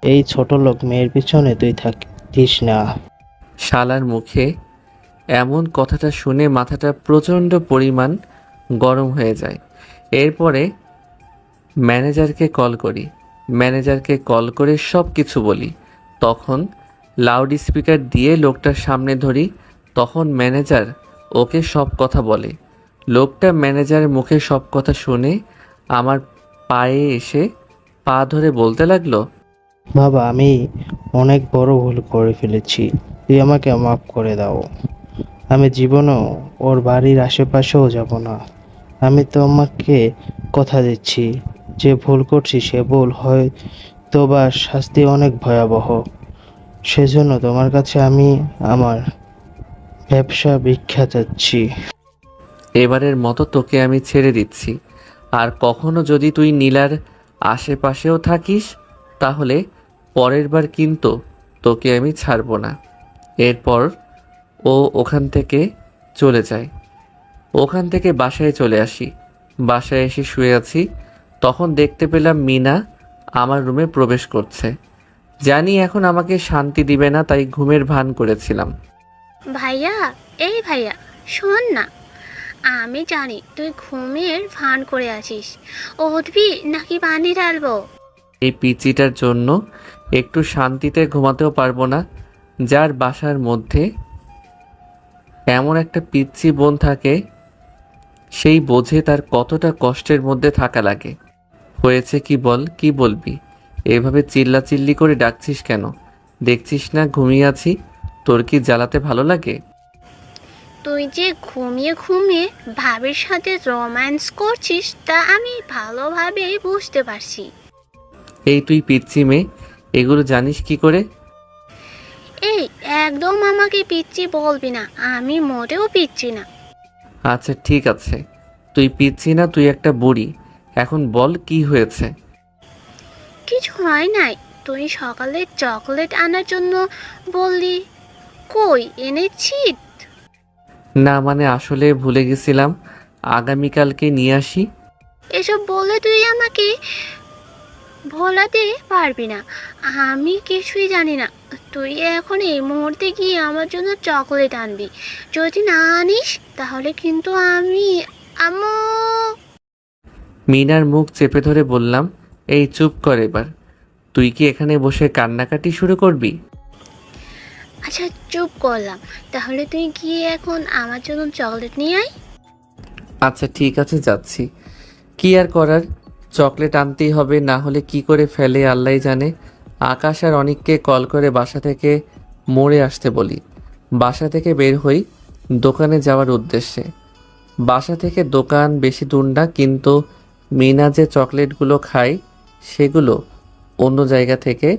এই ছোট লোক মেয়ের পিছনে তুই থাকিস না।
শালার মুখে এমন কথাটা শুনে মাথাটা প্রচণ্ড পরিমাণ গরম হয়ে যায়। এরপরে ম্যানেজারকে কল করে সব কিছু বলি। তখন লাউড স্পিকার দিয়ে লোকটার সামনে ধরি। তখন ম্যানেজার ওকে সব কথা বলে। লোকটা ম্যানেজারের মুখে সব কথা শুনে আমার পায়ে এসে পা ধরে বলতে লাগলো,
বাবা, আমি অনেক বড় ভুল করে ফেলেছি, তুই আমাকে মাফ করে দাও। আমি জীবনেও ওর বাড়ির আশেপাশেও যাব না। আমি তোমাকে কথা দিচ্ছি, যে ভুল করছি সে ভুল হয়তো বা শাস্তি অনেক ভয়াবহ। সেজন্য তোমার কাছে আমি আমার ব্যবসা ভিক্ষা চাচ্ছি।
এবারের মতো তোকে আমি ছেড়ে দিচ্ছি, আর কখনো যদি তুই নীলার আশেপাশেও থাকিস তাহলে পরের বার কিন্তু তোকে আমি ছাড়বো না। এরপর ও ওখান থেকে চলে যায়। ওখান থেকে বাসায় চলে আসি। বাসায় এসে শুয়ে আছি, তখন দেখতে পেলাম মিনা আমার রুমে প্রবেশ করছে। জানি এখন আমাকে শান্তি দিবে না, তাই ঘুমের ভান করেছিলাম।
ভাইয়া, এই ভাইয়া, শোন না, আমি জানি তুই ঘুমের ভান করে আছিস। উঠবি নাকি পানি ঢালবো?
এই পিচিটার জন্য একটু শান্তিতে ঘুমাতেও পারবো না। যার বাসার মধ্যে এমন একটা পিচ্চি বোন থাকে সেই বোঝে তার কতটা কষ্টের মধ্যে থাকা লাগে। হয়েছে কি বল, কি বলবি? এভাবে চিল্লাচিল্লি করে ডাকছিস কেন? দেখছিস না ঘুমিয়ে আছি? তোর কি জ্বালাতে ভালো লাগে?
তুই যে ঘুমিয়ে ঘুমিয়ে ভাবির সাথে রোম্যান্স করছিস তা আমি ভালোভাবেই বুঝতে পারছি।
এই তুই পিচ্চি মেয়ে, এগুলো জানিস কি করে?
এই একদম আমাকে পিচ্চি বলবি না, আমি মোটেও পিচ্চি না।
আচ্ছা ঠিক আছে, তুই পিচ্ছি না, তুই একটা বুড়ি। এখন বল কি হয়েছে?
কিছু হয় নাই, তুই সকালে চকলেট আনার জন্য বললি, কই এনেছি?
না মানে আসলে ভুলে গেছিলাম, আগামীকালকে নিয়ে আসি।
এসব বলে তুই আমাকে ভোলাতে পারবি না, আমি কিছুই জানি না। তুই এখন এই মুহূর্তে গিয়ে আমার জন্য চকলেট আনবি, যদি না আনিস তাহলে কিন্তু আমি আম্মু।
মিনার মুখ চেপে ধরে বললাম, এই চুপ কর এবার। তুই কি এখানে বসে কান্নাকাটি শুরু করবি?
আচ্ছা চুপ করলাম, তাহলে তুই গিয়ে এখন আমার জন্য চকলেট নিয়ে আয়।
আচ্ছা ঠিক আছে, যাচ্ছি। কি আর করার, চকলেট আনতেই হবে, না হলে কি করে ফেলে আল্লাহ জানে। আকাশ আর অনিককে কল করে বাসা থেকে মোড়ে আসতে বলি। বাসা থেকে বের হই দোকানে যাওয়ার উদ্দেশ্যে। বাসা থেকে দোকান বেশি দূর না, কিন্তু মিনা যে চকলেটগুলো খায় সেগুলো অন্য জায়গা থেকে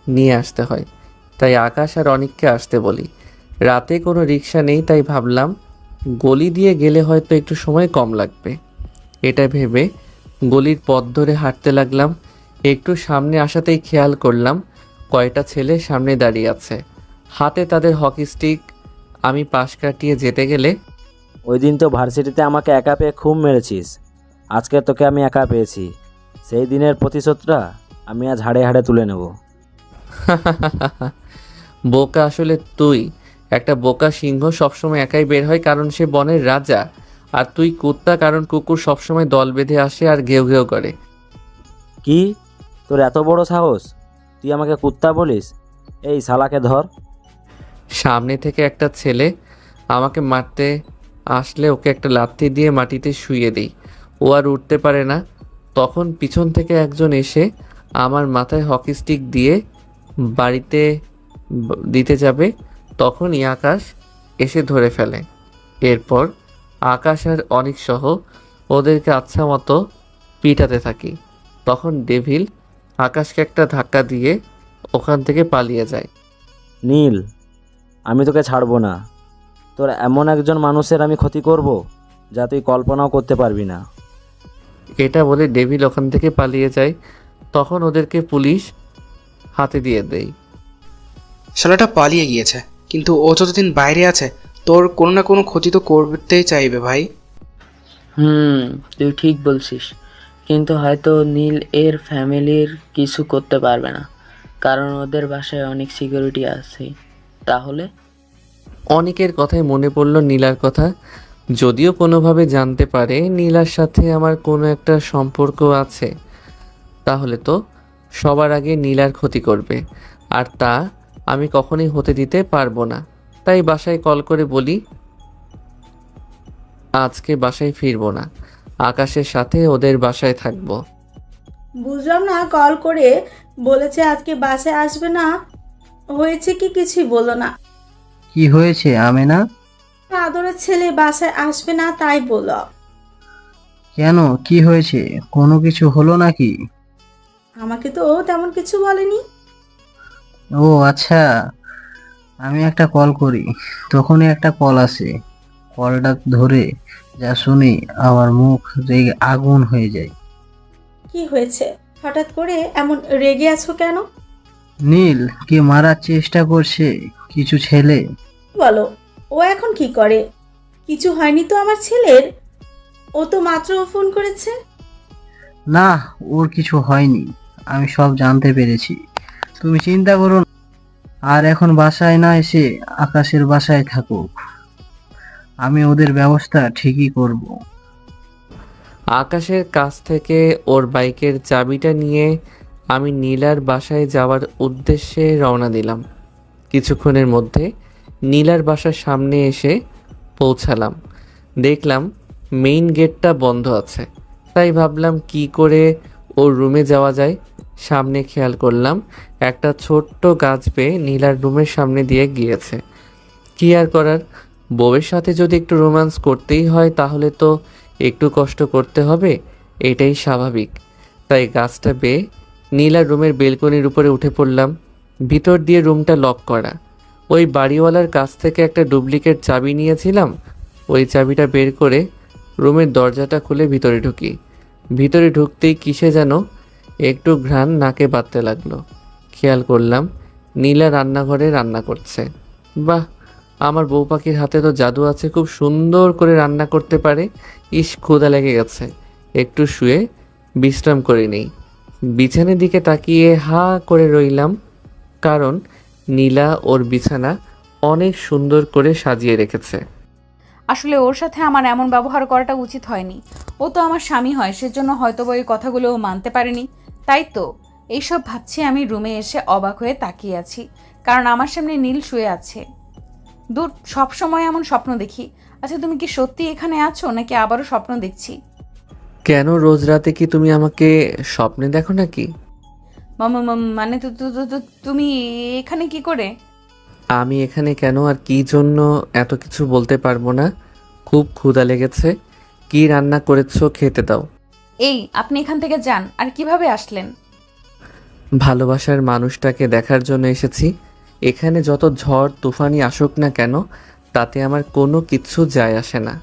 নিয়ে আসতে হয়, তাই আকাশ আর অনিককে আসতে বলি। রাতে কোনো রিক্সা নেই, তাই ভাবলাম গলি দিয়ে গেলে হয়তো একটু সময় কম লাগবে। এটা ভেবে গলির পথ ধরে হাঁটতে লাগলাম। একটু সামনে আসাতেই খেয়াল করলাম কয়টা ছেলে সামনে দাঁড়িয়ে আছে, হাতে তাদের হকি স্টিক। আমি পাশ কাটিয়ে যেতে গেলে,
ওই দিন তো ভার্সিটিতে আমাকে একা পেয়ে খুব মেরেছিস, আজকে তোকে আমি একা পেয়েছি, সেই দিনের প্রতিশোধটা আমি আজ হাড়ে হাড়ে তুলে নেব।
বোকা আসলে তুই। একটা বোকা সিংহ সবসময় একাই বের হয়, কারণ সে বনের রাজা। আর তুই কুত্তা, কারণ কুকুর সবসময় দল বেঁধে আসে আর ঘেউ ঘেউ করে।
কি, তোর এত বড় সাহস? তুই আমাকে কুত্তা বলিস? এই শালাকে ধর।
সামনে থেকে একটা ছেলে আমাকে মারতে আসলে ওকে একটা লাথি দিয়ে মাটিতে শুইয়ে দিই। ও আর উঠতে পারে না। তখন পিছন থেকে একজন এসে আমার মাথায় হকি স্টিক দিয়ে বাড়িতে দিতে যাবে, তখনই আকাশ এসে ধরে ফেলে। এরপর আকাশ আর অনিক সহ ওদেরকে আচ্ছা মতো পিটাতে থাকি। তখন ডেভিল আকাশকে একটা ধাক্কা দিয়ে ওখান থেকে পালিয়ে যায়।
নীল, আমি তোকে ছাড়বো না। তোর এমন একজন মানুষের আমি ক্ষতি করব যা তুই কল্পনাও করতে পারবি না।
এটা বলে ডেভিল ওখান থেকে পালিয়ে যায়। তখন ওদেরকে পুলিশ হাতে দিয়ে দেয়।
শালাটা পালিয়ে গিয়েছে, কিন্তু ও যতদিন বাইরে আছে তোর কোনো না কোনো ক্ষতি তো করতেই চাইবে ভাই।
তুই ঠিক বলছিস, কিন্তু হয়তো নীল এর ফ্যামিলির কিছু করতে পারবে না, কারণ ওদের বাসায় অনেক সিকিউরিটি আছে। তাহলে
অনেকের কথায় মনে পড়ল নীলার কথা। যদিও কোনোভাবে জানতে পারে নীলার সাথে আমার কোনো একটা সম্পর্ক আছে, তাহলে তো সবার আগে নীলার ক্ষতি করবে, আর তা আমি কখনোই হতে দিতে পারবো না। তাই বাসায় কল করে বলি আজকে বাসায় ফিরবো না, আকাশের সাথে ওদের বাসায় থাকবো।
বুঝলাম না, কল করে বলেছে আজকে বাসায় আসবে না, হয়েছে কি কিছুই বললো না।
কি হয়েছে আমেনা?
আদরের ছেলে বাসায় আসবে না তাই বলল।
কেন, কি হয়েছে? কোনো কিছু হলো নাকি?
আমাকে তো তেমন কিছু বলেনি।
ও আচ্ছা, আমি একটা কল করি, তখনই একটা কল আসে। কলটা ধরে যা শুনি আমার মুখ রেগে আগুন হয়ে যায়।
কি হয়েছে? হঠাৎ করে এমন রেগে আছো কেন?
নীল কে মারার চেষ্টা করছে কিছু ছেলে।
বলো, ও এখন কি করে? কিছু হয়নি তো আমার ছেলের? ও তো মাত্র ফোন করেছে।
না, ওর কিছু হয়নি, আমি সব জানতে পেরেছি, তুমি চিন্তা করো না। আর এখন বাসায় না এসে আকাশের বাসায় থাকুক, আমি ওদের ব্যবস্থা ঠিকই করব।
আকাশের কাছ থেকে ওর বাইকের চাবিটা নিয়ে আমি নীলার বাসায় যাওয়ার উদ্দেশ্যে রওনা দিলাম। কিছুক্ষণের মধ্যে নীলার বাসার সামনে এসে পৌঁছালাম। দেখলাম মেইন গেটটা বন্ধ আছে, তাই ভাবলাম কি করে ওর রুমে যাওয়া যায়। সামনে খেয়াল করলাম একটা ছোট্ট গাছ বেয়ে নীলার রুমের সামনে দিয়ে গিয়েছে। কি আর করার, বউয়ের সাথে যদি একটু রোম্যান্স করতেই হয় তাহলে তো একটু কষ্ট করতে হবে, এটাই স্বাভাবিক। তাই গাছটা বেয়ে নীলার রুমের বেলকনির উপরে উঠে পড়লাম। ভিতর দিয়ে রুমটা লক করা। ওই বাড়িওয়ালার কাছ থেকে একটা ডুপ্লিকেট চাবি নিয়েছিলাম। ওই চাবিটা বের করে রুমের দরজাটা খুলে ভিতরে ঢুকি। ভিতরে ঢুকতেই কিসে যেন একটু ঘ্রাণ নাকে বাঁধতে লাগলো। খেয়াল করলাম নীলা রান্নাঘরে রান্না করছে। বাহ, আমার বউ পাখির হাতে তো জাদু আছে, খুব সুন্দর করে রান্না করতে পারে। ইস, ক্ষুধা লেগে গেছে, একটু শুয়ে বিশ্রাম করে নেই। বিছানার দিকে তাকিয়ে হা করে রইলাম, কারণ নীলা ওর বিছানা অনেক সুন্দর করে সাজিয়ে রেখেছে।
আসলে ওর সাথে আমার এমন ব্যবহার করাটা উচিত হয়নি। ও তো আমার স্বামী হয়, সেজন্য হয়তো ওই কথাগুলো ও মানতে পারেনি। তাই তো এইসব ভাবছি আমি রুমে এসে অবাক হয়ে তাকিয়ে আছি, কারণ আমার সামনে নীল শুয়ে আছে। দূর, সবসময় এমন স্বপ্ন দেখি। আচ্ছা, তুমি কি সত্যি এখানে আছো নাকি আবারও স্বপ্ন দেখছি?
কেন, রোজ রাতে কি তুমি আমাকে স্বপ্নে দেখো নাকি?
মানে তুমি এখানে কি করে?
আমি এখানে কেন আর কি জন্য এত কিছু বলতে পারবো না। খুব ক্ষুধা লেগেছে, কি রান্না করেছো খেতে দাও।
এই, আপনি এখান থেকে যান। আর কিভাবে আসলেন?
ভালোবাসার মানুষটাকে দেখার জন্য এসেছি। এখানে যত ঝড় তুফানি আসুক না কেন, তাতে আমার কোনো কিচ্ছু যায় আসে না।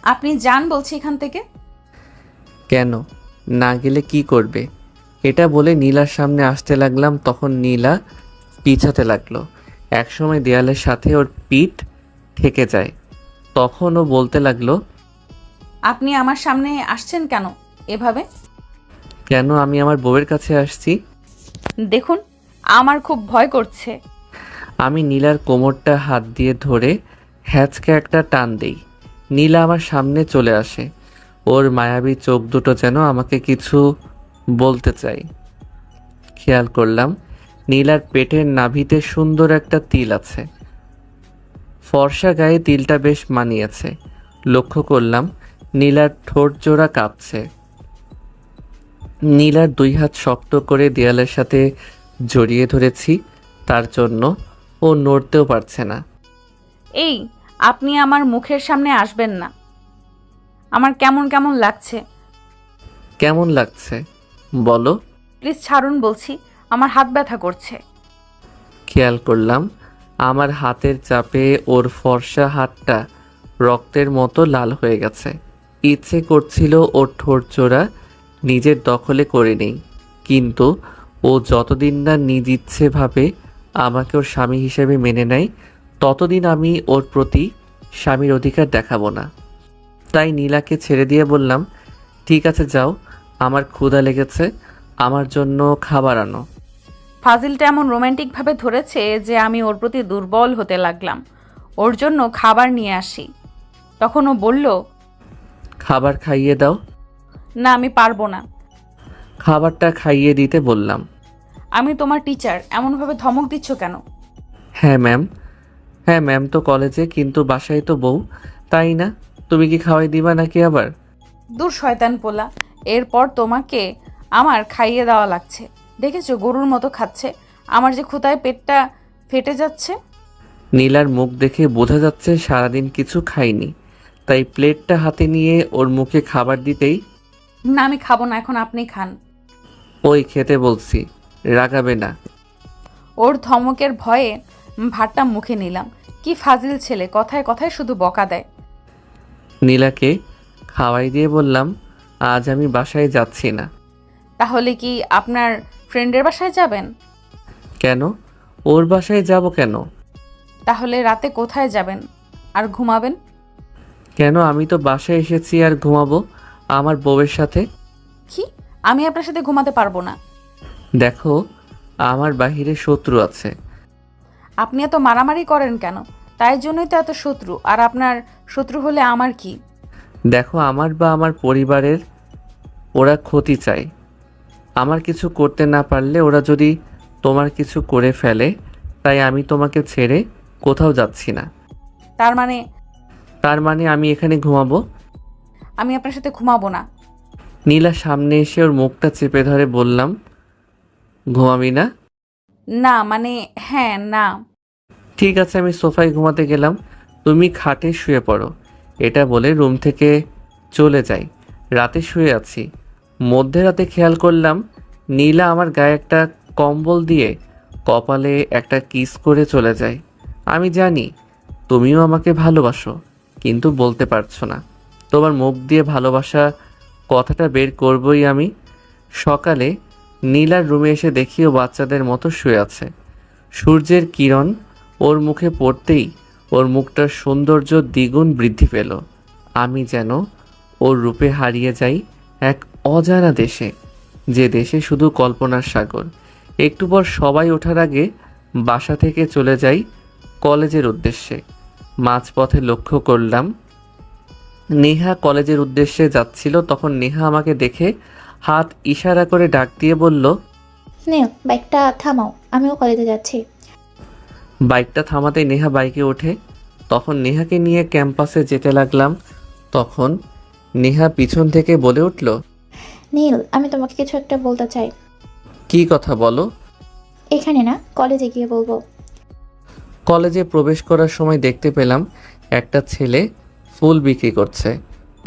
আপনি যান বলছি এখান থেকে।
কেন, না গেলে কি করবে? এটা বলে নীলার সামনে আসতে লাগলাম। তখন নীলা পিছাতে লাগলো। একসময় দেয়ালের সাথে ওর পিঠ ঠেকে যায়। তখন ও বলতে লাগলো,
আপনি আমার সামনে আসছেন কেন এভাবে?
কেন, আমি আমার বউয়ের কাছে আসছি।
দেখুন, আমার খুব ভয় করছে।
আমি নীলার কোমরটা হাত দিয়ে ধরে হ্যাঁচকে একটা টান দেই। নীলা আমার সামনে চলে আসে। ওর মায়াবী চোখ দুটো যেন আমাকে কিছু বলতে চাই। খেয়াল করলাম নীলার পেটের নাভিতে সুন্দর একটা তিল আছে। ফর্সা গায়ে তিলটা বেশ মানিয়েছে। লক্ষ্য করলাম নীলার ঠোঁট জোড়া কাঁপছে। নীলার 2 হাত শক্ত করে দেয়ালের সাথে জড়িয়ে ধরেছি, তার জন্য ও নড়তেও পারছে না।
এই, আপনি আমার মুখের সামনে আসবেন না। আমার কেমন কেমন লাগছে।
কেমন লাগছে বলো?
প্লিজ ছাড়ুন বলছি, আমার হাত ব্যথা করছে।
খেয়াল করলাম আমার হাতের চাপে ওর ফর্সা হাতটা রক্তের মতো লাল হয়ে গেছে। ইচ্ছে করছিল ওর ঠোঁট জোড়া নিজের দখলে করে নেই, কিন্তু ও যতদিন না নিজ ইচ্ছে ভাবে আমাকে ওর স্বামী হিসেবে মেনে নেয়, ততদিন আমি ওর প্রতি স্বামীর অধিকার দেখাবো না। তাই নীলাকে ছেড়ে দিয়ে বললাম, ঠিক আছে যাও, আমার ক্ষুধা লেগেছে, আমার জন্য খাবার আনো।
ফাজিলটা এমন রোম্যান্টিকভাবে ধরেছে যে আমি ওর প্রতি দুর্বল হতে লাগলাম। ওর জন্য খাবার নিয়ে আসি। তখন ও বলল,
খাবার খাইয়ে দাও।
না, আমি পারবো না।
খাবারটা খাইয়ে দিতে বললাম।
আমি তোমার টিচার, এমনভাবে ধমক দিচ্ছ কেন?
হ্যাঁ ম্যাম তো কলেজে, কিন্তু বাসায় তো বউ, তাই না? তুমি কি খাওয়াই দিবা নাকি আবার?
দূর শয়তান পোলা, এরপর তোমাকে আমার খাইয়ে দেওয়া লাগছে। দেখেছো গরুর মতো খাচ্ছে। আমার যে ক্ষুধায় পেটটা ফেটে যাচ্ছে।
নীলার মুখ দেখে বোঝা যাচ্ছে সারাদিন কিছু খাইনি, তাই প্লেটটা হাতে নিয়ে ওর মুখে খাবার দিতেই,
না আমি খাবো না, এখন আপনি খান।
ওই খেতে বলছি, রাগাবে না।
ওর ধমকের ভয়ে ভাতটা মুখে নিলাম। কি ফাজিল ছেলে, কথায় কথায় শুধু বকা দেয়।
নীলাকে খাওয়াই দিয়ে বললাম, আজ আমি বাসায় যাচ্ছি না।
তাহলে কি আপনার ফ্রেন্ডের বাসায় যাবেন?
কেন? ওর বাসায় যাব কেন?
তাহলে রাতে কোথায় যাবেন আর ঘুমাবেন?
কেন? আমি তো বাসায় এসেছি আর ঘুমাবো আমার বউয়ের সাথে।
কি? আমি আপনার সাথে ঘুমাতে পারবো না।
দেখো, আমার বাহিরে শত্রু আছে।
আপনি এত মারামারি করেন কেন? তাই জন্যই তো এত শত্রু। আর আপনার শত্রু হলে আমার কি?
দেখো, আমার বা আমার পরিবারের ওরা ক্ষতি চায়। আমার কিছু করতে না পারলে ওরা যদি তোমার কিছু করে ফেলে, তাই আমি তোমাকে ছেড়ে কোথাও যাচ্ছি না। তার মানে আমি এখানে ঘুমাবো?
আমি আপনার সাথে ঘুমাবো না।
নীলা সামনে এসে ওর মুখটা চেপে ধরে বললাম, ঘুমাবি না?
না মানে হ্যাঁ, না।
ঠিক আছে, আমি সোফায় ঘুমাতে গেলাম, তুমি খাটে শুয়ে পড়ো। এটা বলে রুম থেকে চলে যাই। রাতে শুয়ে আছি, মধ্যরাতে খেয়াল করলাম নীলা আমার গায়ে একটা কম্বল দিয়ে কপালে একটা কিস করে চলে যায়। আমি জানি তুমিও আমাকে ভালোবাসো, কিন্তু বলতে পারছো না। তোমার মুখ দিয়ে ভালোবাসা কথাটা বের করবই আমি। সকালে নীলার রুমে এসে দেখি ও বাচ্চাদের মতো শুয়ে আছে। সূর্যের কিরণ ওর মুখে পড়তেই ওর মুখটার সৌন্দর্য দ্বিগুণ বৃদ্ধি পেল। আমি যেন ওর রূপে হারিয়ে যাই এক অজানা দেশে, যে দেশে শুধু কল্পনার সাগর। একটু পর সবাই ওঠার আগে বাসা থেকে চলে যাই কলেজের উদ্দেশ্যে। মাঝপথে লক্ষ্য করলাম নেহা কলেজের উদ্দেশ্যে যাচ্ছিল। তখন নেহা আমাকে দেখে হাত ইশারা করে ডাক দিয়ে বলল,
নীল, বাইকটা থামাও, আমিও কলেজে যাচ্ছি।
বাইকটা থামাতে নেহা বাইকে ওঠে। তখন নেহাকে নিয়ে ক্যাম্পাসে যেতে লাগলাম। তখন নেহা পিছন থেকে বলে উঠল,
নীল, আমি তোমাকে কিছু একটা বলতে চাই।
কি কথা বলো?
এখানে না, কলেজে গিয়ে বলবো।
কলেজে প্রবেশ করার সময় দেখতে পেলাম একটা ছেলে ফুল বিক্রি করছে।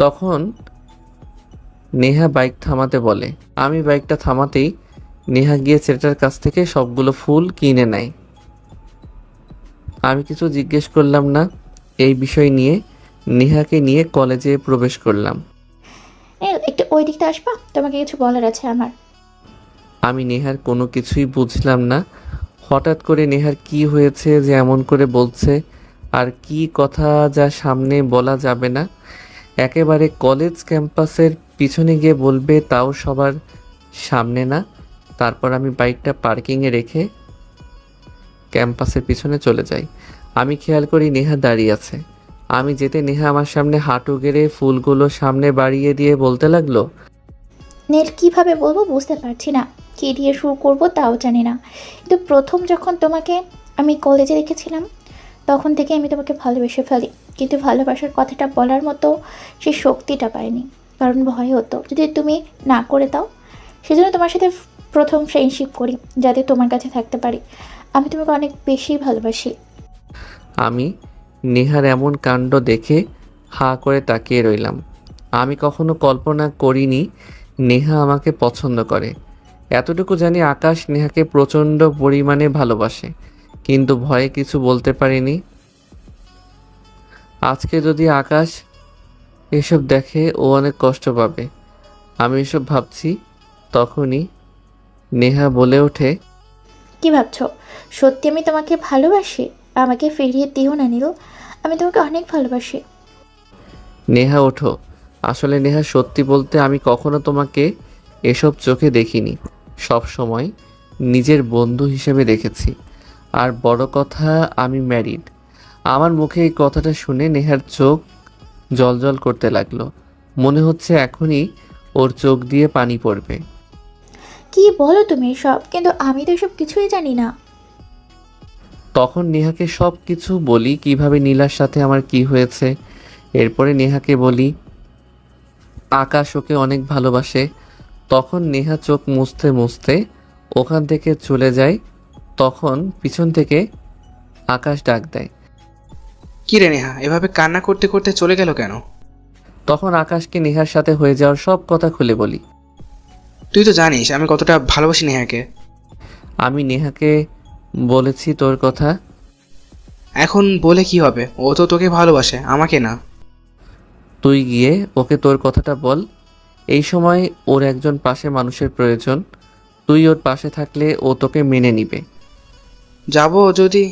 তখন নেহা বাইক থামাতে বলে। আমি বাইকটা থামাতেই নেহা গিয়ে ছেলেটার কাছ থেকে সবগুলো ফুল কিনে নেয়। আমি কিছু জিজ্ঞেস করলাম না। এই বিষয় নিয়ে নেহাকে নিয়ে কলেজে প্রবেশ করলাম।
নীল, একটু ওই দিকটা আসবা, তোমাকে কিছু বলার আছে আমার।
আমি নেহার কোনো কিছুই বুঝলাম না। হঠাৎ করে নেহার কি হয়েছে যে এমন করে বলছে, আর কি কথা যা সামনে বলা যাবে না। একেবারে কলেজ ক্যাম্পাসের পিছনে গিয়ে বলবে, তাও সবার সামনে না। তারপর আমি বাইকটা পার্কিংয়ে রেখে ক্যাম্পাসের পিছনে চলে যাই। আমি খেয়াল করি নেহা দাঁড়িয়ে আছে। আমি যেতে নেহা আমার সামনে হাঁটু গেড়ে ফুলগুলো সামনে বাড়িয়ে দিয়ে বলতে লাগলো,
নীল কিভাবে বলবো বুঝতে পারছি না, কী দিয়ে শুরু করব তাও জানি না। কিন্তু প্রথম যখন তোমাকে আমি কলেজে দেখেছিলাম তখন থেকে আমি তোমাকে ভালোবেসে ফেলি, কিন্তু ভালোবাসার কথাটা বলার মতো সেই শক্তিটা পাইনি, কারণ ভয় হতো যদি তুমি না করে দাও। সেজন্য তোমার সাথে প্রথম ফ্রেন্ডশিপ করি, যাতে তোমার কাছে থাকতে পারি। আমি তোমাকে অনেক বেশি ভালোবাসি।
আমি নেহার এমন কাণ্ড দেখে হাঁ করে তাকিয়ে রইলাম। আমি কখনো কল্পনা করিনি নেহা আমাকে পছন্দ করে। এতটুকু জানি আকাশ নেহাকে প্রচণ্ড পরিমাণে ভালোবাসে, কিন্তু ভয়ে কিছু বলতে পারিনি। আজকে যদি আকাশ এসব দেখে ও অনেক কষ্ট পাবে। আমি এসব ভাবছি, তখনই নেহা বলে ওঠে,
কি ভাবছো? সত্যি আমি তোমাকে ভালোবাসি? আমাকে ফিরিয়ে দিও না নীল, আমি তোমাকে অনেক ভালোবাসি।
নেহা ওঠো। আসলে নেহা সত্যি বলতে আমি কখনো তোমাকে এসব চোখে দেখিনি। সব সময় নিজের বন্ধু হিসেবে দেখেছি। আর বড় কথা, আমি ম্যারিড। আমার মুখে এই কথাটা শুনে নেহার চোখ জ্বলজ্বল করতে লাগলো। মনে হচ্ছে এখনই ওর চোখ দিয়ে পানি পড়বে।
কি বলো তুমি এসব? কিন্তু আমি তো এসব কিছুই জানি না।
তখন নেহাকে সব কিছু বলি, কিভাবে নীলার সাথে আমার কি হয়েছে। এরপরে নেহাকে বলি আকাশ ওকে অনেক ভালোবাসে। তখন নেহা চোখ মুছতে মুছতে ওখান থেকে চলে যায়। তখন পিছন থেকে আকাশ ডাক দেয়,
কি রে নেহা, এভাবে কান্না করতে করতে চলে গেল কেন?
তখন আকাশকে নেহার সাথে হয়ে যাওয়ার সব কথা খুলে বলি।
তুই তো জানিস আমি কতটা ভালোবাসি নেহাকে।
আমি নেহাকে বলেছি তোর কথা।
এখন বলে কি হবে? ও তো তোকে ভালোবাসে, আমাকে না।
তুই গিয়ে ওকে তোর কথাটা বল। এই সময় ওর একজন পাশে মানুষের প্রয়োজন। তুই ওর পাশে থাকলে ও তোকে মেনে নিবে।
যাবো যদি?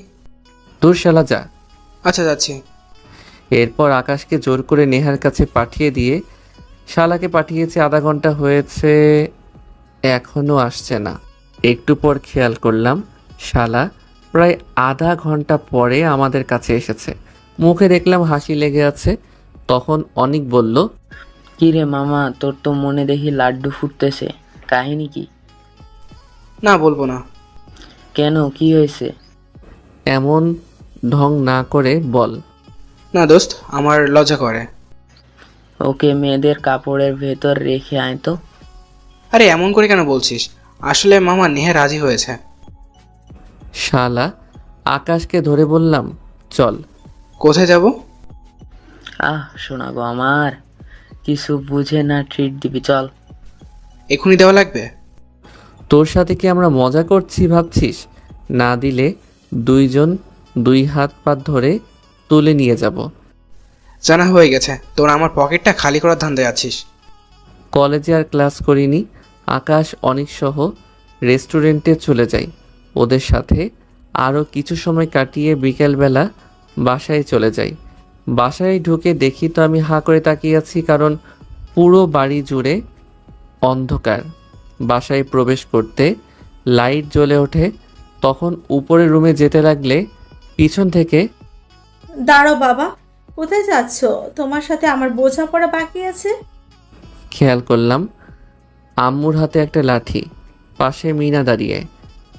তোর শালা যা।
আচ্ছা যাচ্ছি।
এরপর আকাশকে জোর করে নেহার কাছে পাঠিয়ে দিয়ে শালাকে পাঠিয়েছে। আধা ঘন্টা হয়েছে, এখনো আসছে না। একটু পর খেয়াল করলাম শালা প্রায় আধা ঘন্টা পরে আমাদের কাছে এসেছে। মুখে দেখলাম হাসি লেগে আছে। তখন অনিক বলল,
কি রে মামা, তোর তো মনে দেখি লাড্ডু ফুটতেছে, কাহিনী কি?
না, বলবো না।
কেন, কি হয়েছে?
এমন ঢং না করে বল।
না দোস্ত, আমার লজ্জা করে।
ওকে মেয়েদের কাপড়ের ভেতর রেখে আয় তো।
আরে এমন করে কেন বলছিস? আসলে মামা নেহা রাজি হয়েছে।
শালা আকাশকে ধরে বললাম, চল।
কোথায় যাব?
শোনা গো আমার, কিছু বুঝে না ট্রিট দিবি, চল।
এখনই দেওয়া লাগবে?
তোর সাথে কি আমরা মজা করছি ভাবছিস? না দিলে দুইজন দুই হাত পা ধরে তুলে নিয়ে যাব।
জানা হয়ে গেছে, তোর আমার পকেটটা খালি করার ধান্দায় আছিস।
কলেজে আর ক্লাস করিনি। আকাশ অনেক সহ রেস্টুরেন্টে চলে যাই ওদের সাথে। আরও কিছু সময় কাটিয়ে বিকেলবেলা বাসায় চলে যাই। বাসায় ঢুকে দেখি তো আমি হাঁ করে তাকিয়ে আছি, কারণ পুরো বাড়ি জুড়ে অন্ধকার। বাসায় প্রবেশ করতে লাইট জ্বলে ওঠে। তখন উপরের রুমে যেতে লাগলে পিছন থেকে,
দাঁড়াও বাবা, কোথায় যাচ্ছ? তোমার সাথে আমার বোঝাপড়া বাকি আছে।
খেয়াল করলাম আম্মুর হাতে একটা লাঠি, পাশে মিনা দাঁড়িয়ে।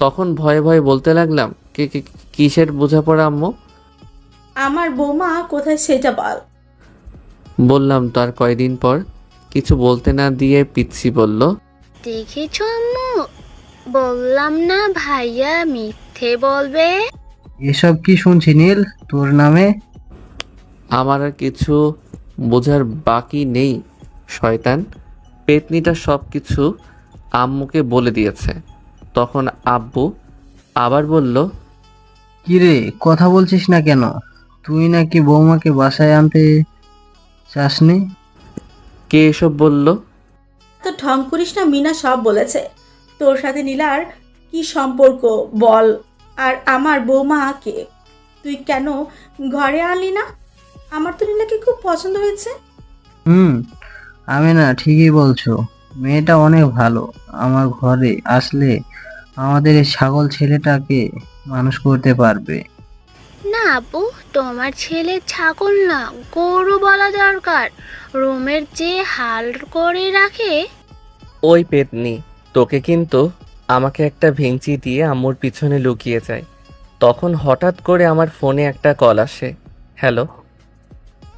তখন ভয়ে ভয়ে বলতে লাগলাম, কিসের বোঝাপড়া আম্মু?
আমার বৌমা কোথায় সেটা বল।
বললাম তো। আর কয়দিন পর কিছু বলতে না দিয়ে পিচ্ছি বলল,
দেখেছো আম্মু, বললাম না ভাইয়া মিথ্যে বলবে।
এসব কি শুনছি নীল তোর নামে?
আমার আর কিছু বোঝার বাকি নেই শয়তান। পেতনিটা সব কিছু আম্মুকে বলে দিয়েছে। তখন আব্বু আবার বলল,
কিরে কথা বলছিস না কেন? তুই নাকি বৌমাকে বাসায় আনতে চাসনি?
কে এসব বলল?
তো ঢং করিস না, মিনা সব বলেছে। তোর সাথে নীলার কি সম্পর্ক বল, আর আমার বৌমা কে? তুই কেন ঘরে আনলি না? আমার তো নীলাকে খুব পছন্দ হয়েছে।
আমি না ঠিকই বলছো, মেয়েটা অনেক ভালো। আমার ঘরে আসলে আমাদের এই ছাগল ছেলেটাকে মানুষ করতে পারবে।
না আপু, তোমার ছেলে ছাগল না গরু বলা দরকার। রুমের যে হাল করে রাখে।
ওই পেতনি, তোকে কিন্তু আমাকে একটা ভেঙচি দিয়ে আম্মুর পিছনে লুকিয়ে যায়। তখন হঠাৎ করে আমার ফোনে একটা কল আসে। হ্যালো,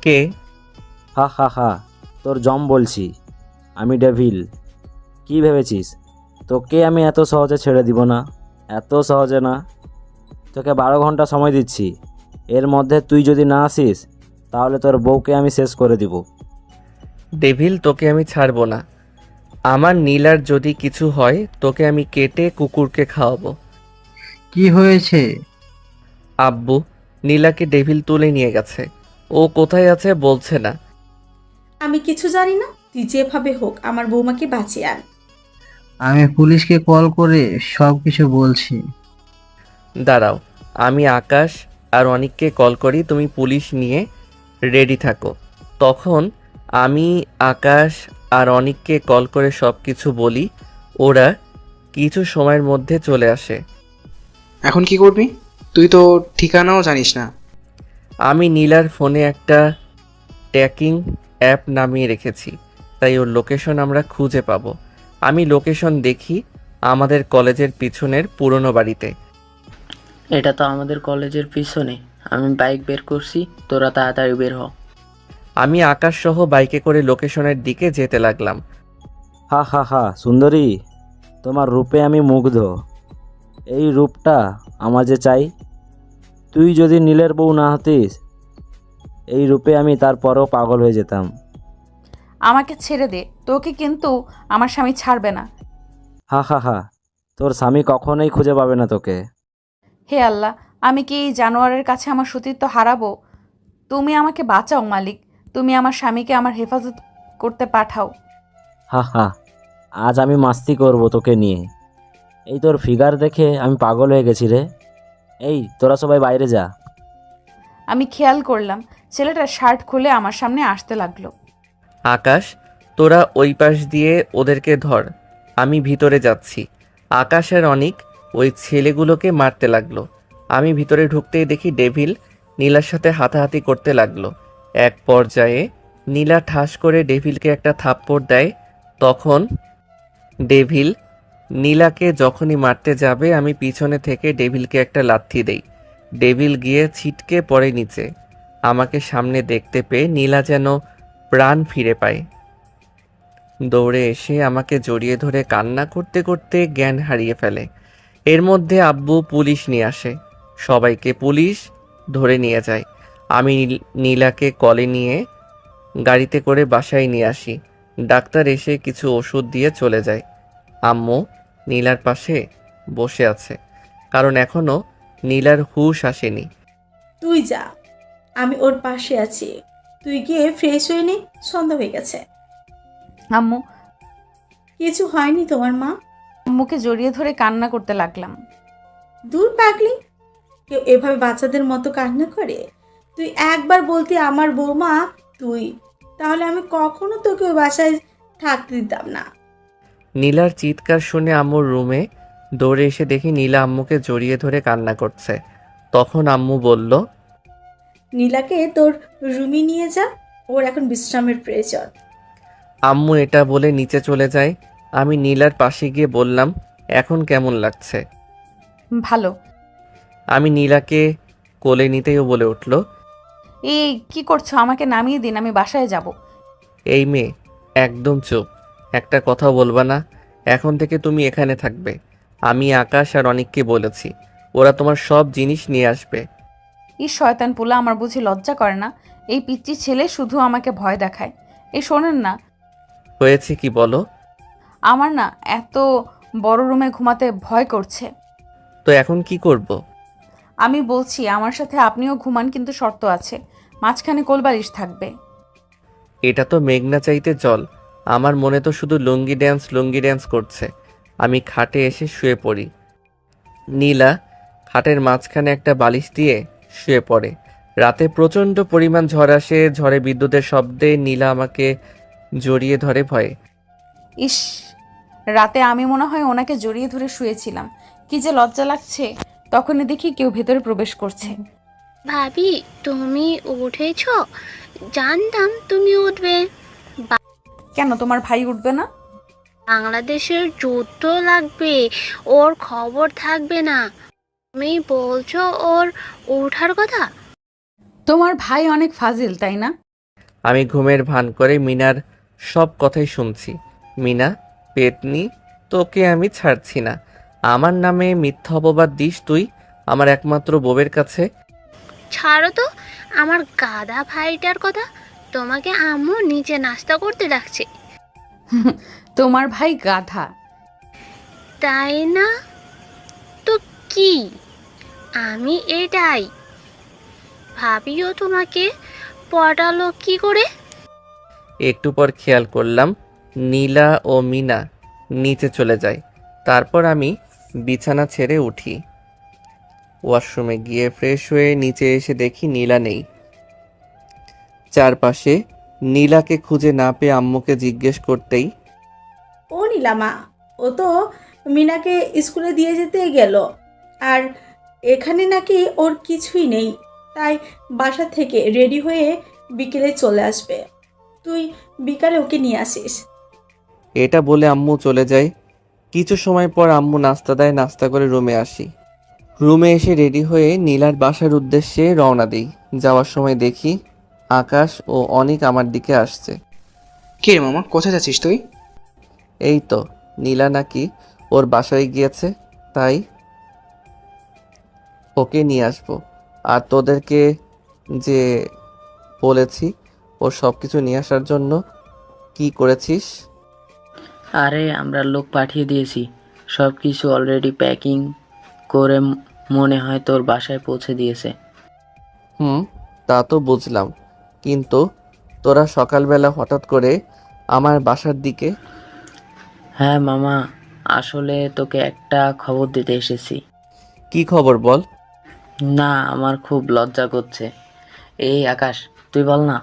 কে?
হা হা হা, তোর জম বলছি, আমি ডেভিল। কি ভেবেছিস তোকে আমি এত সহজে ছেড়ে দিব না? এত সহজে না। তোকে 12 ঘন্টা সময় দিচ্ছি, এর মধ্যে তুই যদি না আসিস তাহলে তোর বউকে আমি শেষ করে দিব।
ডেভিল, তোকে আমি ছাড়বো না। আমার নীলার যদি কিছু হয় তোকে আমি কেটে কুকুরকে খাওয়াবো।
কি হয়েছে?
আব্বু, নীলাকে ডেভিল তুলে নিয়ে গেছে। ও কোথায় আছে বলছে না।
আমি কিছু জানি না, তুই যেভাবে হোক আমার বৌমাকে বাঁচিয়ে আন।
আমি পুলিশকে কল করে সব কিছু বলছি।
দাঁড়াও, আমি আকাশ আর অনিককে কল করি, তুমি পুলিশ নিয়ে রেডি থাকো। তখন আমি আকাশ আর অনিককে কল করে সব কিছু বলি। ওরা কিছু সময়ের মধ্যে চলে আসে।
এখন কি করবি? তুই তো ঠিকানাও জানিস না।
আমি নীলার ফোনে একটা ট্র্যাকিং অ্যাপ নামিয়ে রেখেছি, তাই ওর লোকেশন আমরা খুঁজে পাবো। আমি লোকেশন দেখি আমাদের কলেজের পিছনের পুরনো বাড়িতে।
এটা তো আমাদের কলেজের পিছনে। আমি বাইক বের করছি, তোরা তাড়াতাড়ি বের হ।
আমি আকাশ সহ বাইকে করে লোকেশনের দিকে যেতে লাগলাম।
হা হা হা, সুন্দরী, তোমার রূপে আমি মুগ্ধ। এই রূপটা আমার যে চাই। তুই যদি নীলের বউ না হতিস, এই রূপে আমি তারপরও পাগল হয়ে যেতাম।
আমাকে ছেড়ে দে, তোকে কিন্তু আমার স্বামী ছাড়বে না।
হা হা হা, তোর স্বামী কখনোই খুঁজে পাবে না তোকে।
হে আল্লাহ, আমি কি এই জানোয়ারের কাছে আমার সতীত্ব হারাবো? তুমি আমাকে বাঁচাও মালিক, তুমি আমার স্বামীকে আমার হেফাজত করতে পাঠাও।
হা হা, আজ আমি মাস্তি করব তোকে নিয়ে। এই তোর ফিগার দেখে আমি পাগল হয়ে গেছি রে। এই তোরা সবাই বাইরে যা।
আমি খেয়াল করলাম ছেলেটার শার্ট খুলে আমার সামনে আসতে লাগলো।
আকাশ, তোরা ওই পাশ দিয়ে ওদেরকে ধর, আমি ভিতরে যাচ্ছি। আকাশ আর অনিক ওই ছেলেগুলোকে মারতে লাগলো। আমি ভিতরে ঢুকতেই দেখি ডেভিল নীলার সাথে হাতাহাতি করতে লাগলো। এক পর্যায়ে নীলা ঠাস করে ডেভিলকে একটা থাপ্পড় দেয়। তখন ডেভিল নীলাকে যখনই মারতে যাবে আমি পিছনে থেকে ডেভিলকে একটা লাথি দেই। ডেভিল গিয়ে ছিটকে পড়ে নিচে। আমাকে সামনে দেখতে পেয়ে নীলা যেন প্রাণ ফিরে পায়। দৌড়ে এসে আমাকে জড়িয়ে ধরে কান্না করতে করতে জ্ঞান হারিয়ে ফেলে। এর মধ্যে আব্বু পুলিশ নিয়ে আসে, সবাইকে পুলিশ ধরে নিয়ে যায়। আমি নীলাকে কলে নিয়ে গাড়িতে করে বাসায় নিয়ে আসি। ডাক্তার এসে কিছু ওষুধ দিয়ে চলে যায়। আম্মু নীলার পাশে বসে আছে, কারণ এখনো নীলার হুঁশ আসেনি।
তুই যা, আমি ওর পাশে আছি। তুই গিয়ে ফ্রেশ হয়ে নে, সন্ধ্যা হয়ে গেছে।
আম্মু,
কিছু হয়নি তোমার মা?
আম্মুকে জড়িয়ে ধরে কান্না করতে লাগলাম।
দূর পাগলি, কেউ এভাবে বাচ্চাদের মতো কান্না করে? তুই একবার বলতি আমার বৌমা তুই, তাহলে আমি কখনো তোকে ওই বাসায় থাকতে দিতাম না।
নীলার চিৎকার শুনে আম্মুর রুমে দৌড়ে এসে দেখি নীলা আম্মুকে জড়িয়ে ধরে কান্না করছে। তখন আম্মু বলল,
নীলাকে তোর রুমে নিয়ে যা, ওর এখন বিশ্রামের প্রয়োজন।
আম্মু এটা বলে নিচে চলে যায়। আমি নীলার পাশে গিয়ে বললাম, এখন কেমন লাগছে?
ভালো।
আমি নীলাকে কোলে নিতেও বলে উঠল,
এই কি করছো? আমাকে নামিয়ে দিন, আমি বাসায় যাব।
এই মেয়ে, একদম চুপ, একটা কথা বলবা না। এখন থেকে তুমি এখানে থাকবে। আমি আকাশ আর অনিককে বলেছি, ওরা তোমার সব জিনিস নিয়ে আসবে।
এই শয়তান পোলা আমার বুঝি লজ্জা করে না? এই পিচ্চি ছেলে শুধু আমাকে ভয় দেখায়। এই শোনেন না,
হয়েছে কি বলো?
আমার না এত বড় রুমে ঘুমাতে ভয় করছে।
তো এখন কি করব?
আমি বলছি আমার সাথে আপনিও ঘুমান, কিন্তু শর্ত আছে, মাঝখানে কোলবালিশ থাকবে।
এটা তো মেঘনা চাইতে জল। আমার মনে তো শুধু লুঙ্গি ড্যান্স করছে। আমি খাটে এসে শুয়ে পড়ি। নীলা খাটের মাঝখানে একটা বালিশ দিয়ে শুয়ে পড়ে। রাতে প্রচণ্ড পরিমাণ ঝড় আসে। ঝড়ে বিদ্যুতের শব্দে নীলা আমাকে জড়িয়ে ধরে ভয়ে।
ইস, রাতে আমি মনে হয় ওনাকে জড়িয়ে ধরে শুয়েছিলাম। কি যে লজ্জা লাগছে। তখনই দেখি কেউ ভেতরে প্রবেশ করছে।
ভাবি, তুমি উঠেছো? জানতাম তুমি উঠবে।
কেন তোমার ভাই উঠবে না?
বাংলাদেশের যুদ্ধ লাগবে, ওর খবর থাকবে না। তুমি বলছো ওর ওঠার কথা?
তোমার ভাই অনেক ফাজিল, তাই না?
আমি ঘুমের ভান করে মিনার সব কথাই শুনছি। মিনা, পেতনি, তোকে আমি ছাড়ছি না। আমার নামে মিথ্যা অপবাদ দিস তুই আমার একমাত্র বউয়ের কাছে।
ছাড়ো তো আমার গাধা ভাইটার কথা। তোমাকে আম্মু নিচে নাস্তা করতে ডাকছে।
তোমার ভাই গাধা।
তাই না তো কি? আমি এটাই। ভাবিও তোমাকে পটালো কি করে?
একটু পর খেয়াল করলাম নীলা ও মিনা নিচে চলে যায়। তারপর আমি বিছানা ছেড়ে উঠি। ওয়াশরুমে গিয়ে ফ্রেশ হয়ে নিচে এসে দেখি নীলা নেই। চারপাশে নীলাকে খুঁজে না পেয়ে আম্মুকে জিজ্ঞেস করতেই,
ও নীলামা, ও তো মিনাকে স্কুলে দিয়ে যেতে গেল, আর এখানে নাকি ওর কিছুই নেই, তাই বাসা থেকে রেডি হয়ে বিকেলে চলে আসবে। তুই বিকালে ওকে নিয়ে আসিস।
এটা বলে আম্মু চলে যায়। কিছু সময় পর আম্মু নাস্তা দেয়, নাস্তা করে রুমে আসি। রুমে এসে রেডি হয়ে নীলার বাসার উদ্দেশ্যে রওনা দিই। যাওয়ার সময় দেখি আকাশ ও অনিক আমার দিকে আসছে।
কে রে মামা, কোথায় যাচ্ছিস তুই?
এই তো নীলা নাকি ওর বাসায় গিয়েছে, তাই ওকে নিয়ে আসবো। আর তোদেরকে যে বলেছি ও সব কিছু নিয়ে আসার জন্য, কি করেছিস?
আরে আমরা লোক পাঠিয়ে দিয়েছি, সব কিছু অলরেডি প্যাকিং করে মনে হয় তোর বাসায় পৌঁছে দিয়েছে।
তা তো বুঝলাম, কিন্তু তোরা সকালবেলা হঠাৎ করে আমার বাসার দিকে?
হ্যাঁ মামা, আসলে তোকে একটা খবর দিতে এসেছি।
কি খবর বল?
না, আমার খুব লজ্জা করছে। এই আকাশ, তুই বল না।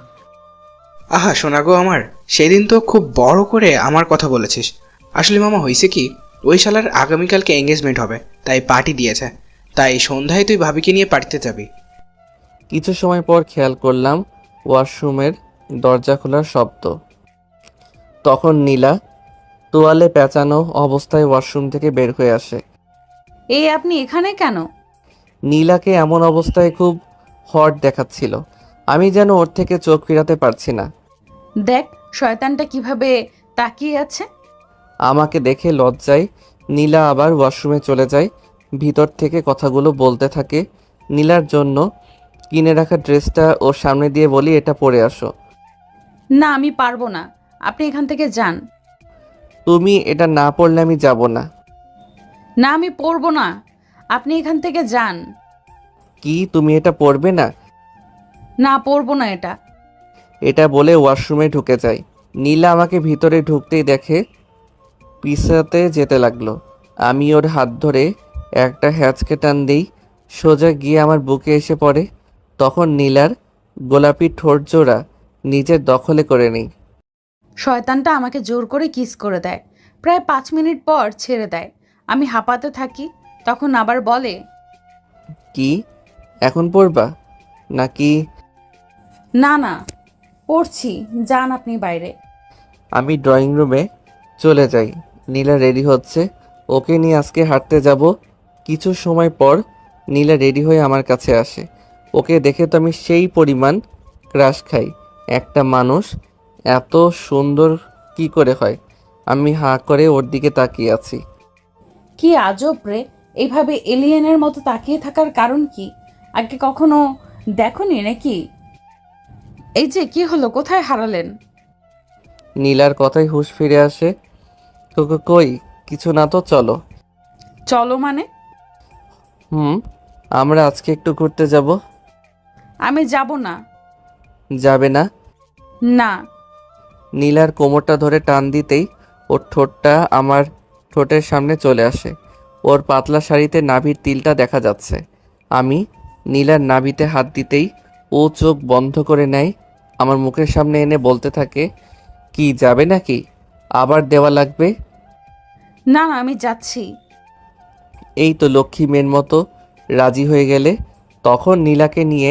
আহা শোনা গো আমার, সেদিন তো খুব বড় করে আমার কথা বলেছিস। আসলে মামা হয়েছে কি, ওই শালার আগামীকালকে এঙ্গেজমেন্ট হবে, তাই পার্টি দিয়েছে। তাই সন্ধ্যায় তুই ভাবিকে নিয়ে পার্টিতে যাবি।
কিছু সময় পর খেয়াল করলাম ওয়াশরুমের দরজা খোলার শব্দ। তখন নীলা তোয়ালে পেঁচানো অবস্থায় ওয়াশরুম থেকে বের হয়ে আসে।
এই আপনি এখানে কেন?
নীলাকে এমন অবস্থায় খুব হট দেখাচ্ছিল। আমি যেন ওর থেকে চোখ ফিরাতে পারছি না।
দেখ শয়তানটা কিভাবে তাকিয়ে আছে।
আমাকে দেখে লজ্জায় নীলা আবার ওয়াশরুমে চলে যায়। ভিতর থেকে কথাগুলো বলতে থাকে। নীলার জন্য কিনে রাখা ড্রেসটা ওর সামনে দিয়ে বলি, এটা পরে আসো।
না, আমি পারবো না, আপনি এখান থেকে যান।
তুমি এটা না পরলে আমি যাব না।
না, আমি পরবো না, আপনি এখান থেকে যান।
কি তুমি এটা পরবে না?
না, পরবো না এটা।
এটা বলে ওয়াশরুমে ঢুকে যায়। নীলা আমাকে ভিতরে ঢুকতেই দেখে পিছাতে যেতে লাগলো। আমি ওর হাত ধরে একটা হ্যাঁচকে টান দিই, সোজা গিয়ে আমার বুকে এসে পড়ে। তখন নীলার গোলাপি ঠোঁট জোড়া নিজের দখলে করে নেই।
শয়তানটা আমাকে জোর করে কিস করে দেয়, প্রায় 5 মিনিট পর ছেড়ে দেয়। আমি হাঁপাতে থাকি, তখন আবার বলে,
কি এখন পড়বা নাকি?
না না, পড়ছি, যান আপনি বাইরে।
আমি ড্রয়িং রুমে চলে যাই। নীলা রেডি হচ্ছে, ওকে নিয়ে আজকে হাঁটতে যাব। কিছু সময় পর নীলা রেডি হয়ে আমার কাছে আসে। ওকে দেখে তো আমি সেই পরিমাণ ক্রাশ খাই। একটা মানুষ এত সুন্দর কি করে হয়? আমি হাঁ করে ওর দিকে তাকিয়ে আছি।
কি আজব রে, এইভাবে এলিয়েনের মতো তাকিয়ে থাকার কারণ কি? আগে কখনো দেখোনি নাকি? এই যে কি হলো, কোথায় হারালেন?
নীলার কথাই হুঁশ ফিরে আসে। কই কিছু না তো, চলো।
চলো মানে?
আমরা আজকে একটু ঘুরতে যাব।
আমি যাব না।
যাবে না?
না।
নীলার কোমরটা ধরে টান দিতেই ওর ঠোঁটটা আমার ঠোঁটের সামনে চলে আসে। ওর পাতলা শাড়িতে নাভির তিলটা দেখা যাচ্ছে। আমি নীলার নাভিতে হাত দিতেই ও চোখ বন্ধ করে নেয়। আমার মুখের সামনে এনে বলতে থাকে, কি যাবে নাকি? আবার দেওয়া লাগবে?
না না, আমি যাচ্ছি।
এই তো লক্ষ্মী মেয়ের মতো রাজি হয়ে গেলে। তখন নীলাকে নিয়ে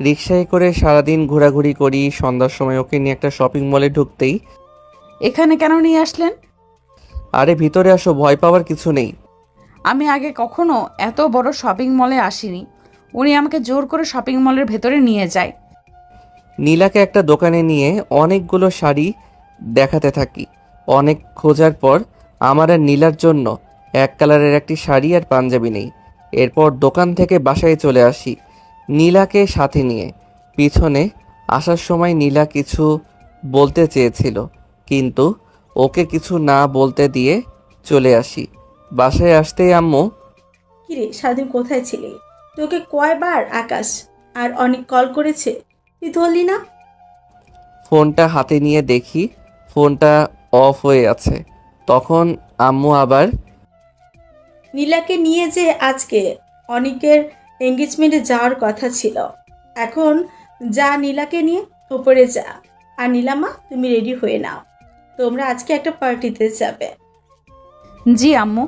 রিকশায় করে সারাদিন ঘোরাঘুরি করি। সন্ধ্যার সময় ওকে নিয়ে একটা শপিং মলে ঢুকতেই,
এখানে কেন নিয়ে আসলেন?
আরে ভিতরে আসো, ভয় পাওয়ার কিছু নেই।
আমি আগে কখনো এত বড় শপিং মলে আসিনি। উনি আমাকে জোর করে শপিং মলের ভেতরে নিয়ে যায়।
নীলাকে একটা দোকানে নিয়ে অনেকগুলো শাড়ি দেখাতে থাকি। অনেক খোঁজার পর আমার আর নীলার জন্য এক কালারের একটি শাড়ি আর পাঞ্জাবি নেই। এরপর দোকান থেকে বাসায় চলে আসি নীলাকে সাথে নিয়ে। পিছনে আসার সময় নীলা কিছু বলতে চেয়েছিল, কিন্তু ওকে কিছু না বলতে দিয়ে চলে আসি। বাসায় আসতেই আম্মু,
কিরে সারাদিন কোথায় ছিলি? তোকে কয়বার আকাশ আর অনেক কল করেছে, তুই ধরলি না?
ফোনটা হাতে নিয়ে দেখি ফোনটা অফ হয়ে আছে। তখন আম্মু আবার,
নীলাকে নিয়ে যে আজকে অনেকের এঙ্গেজমেন্টে যাওয়ার কথা ছিল, এখন যা নীলাকে নিয়ে ওপরে যা। আর নীলামা, তুমি রেডি হয়ে নাও, তোমরা আজকে একটা পার্টিতে যাবে।
জি আম্মু।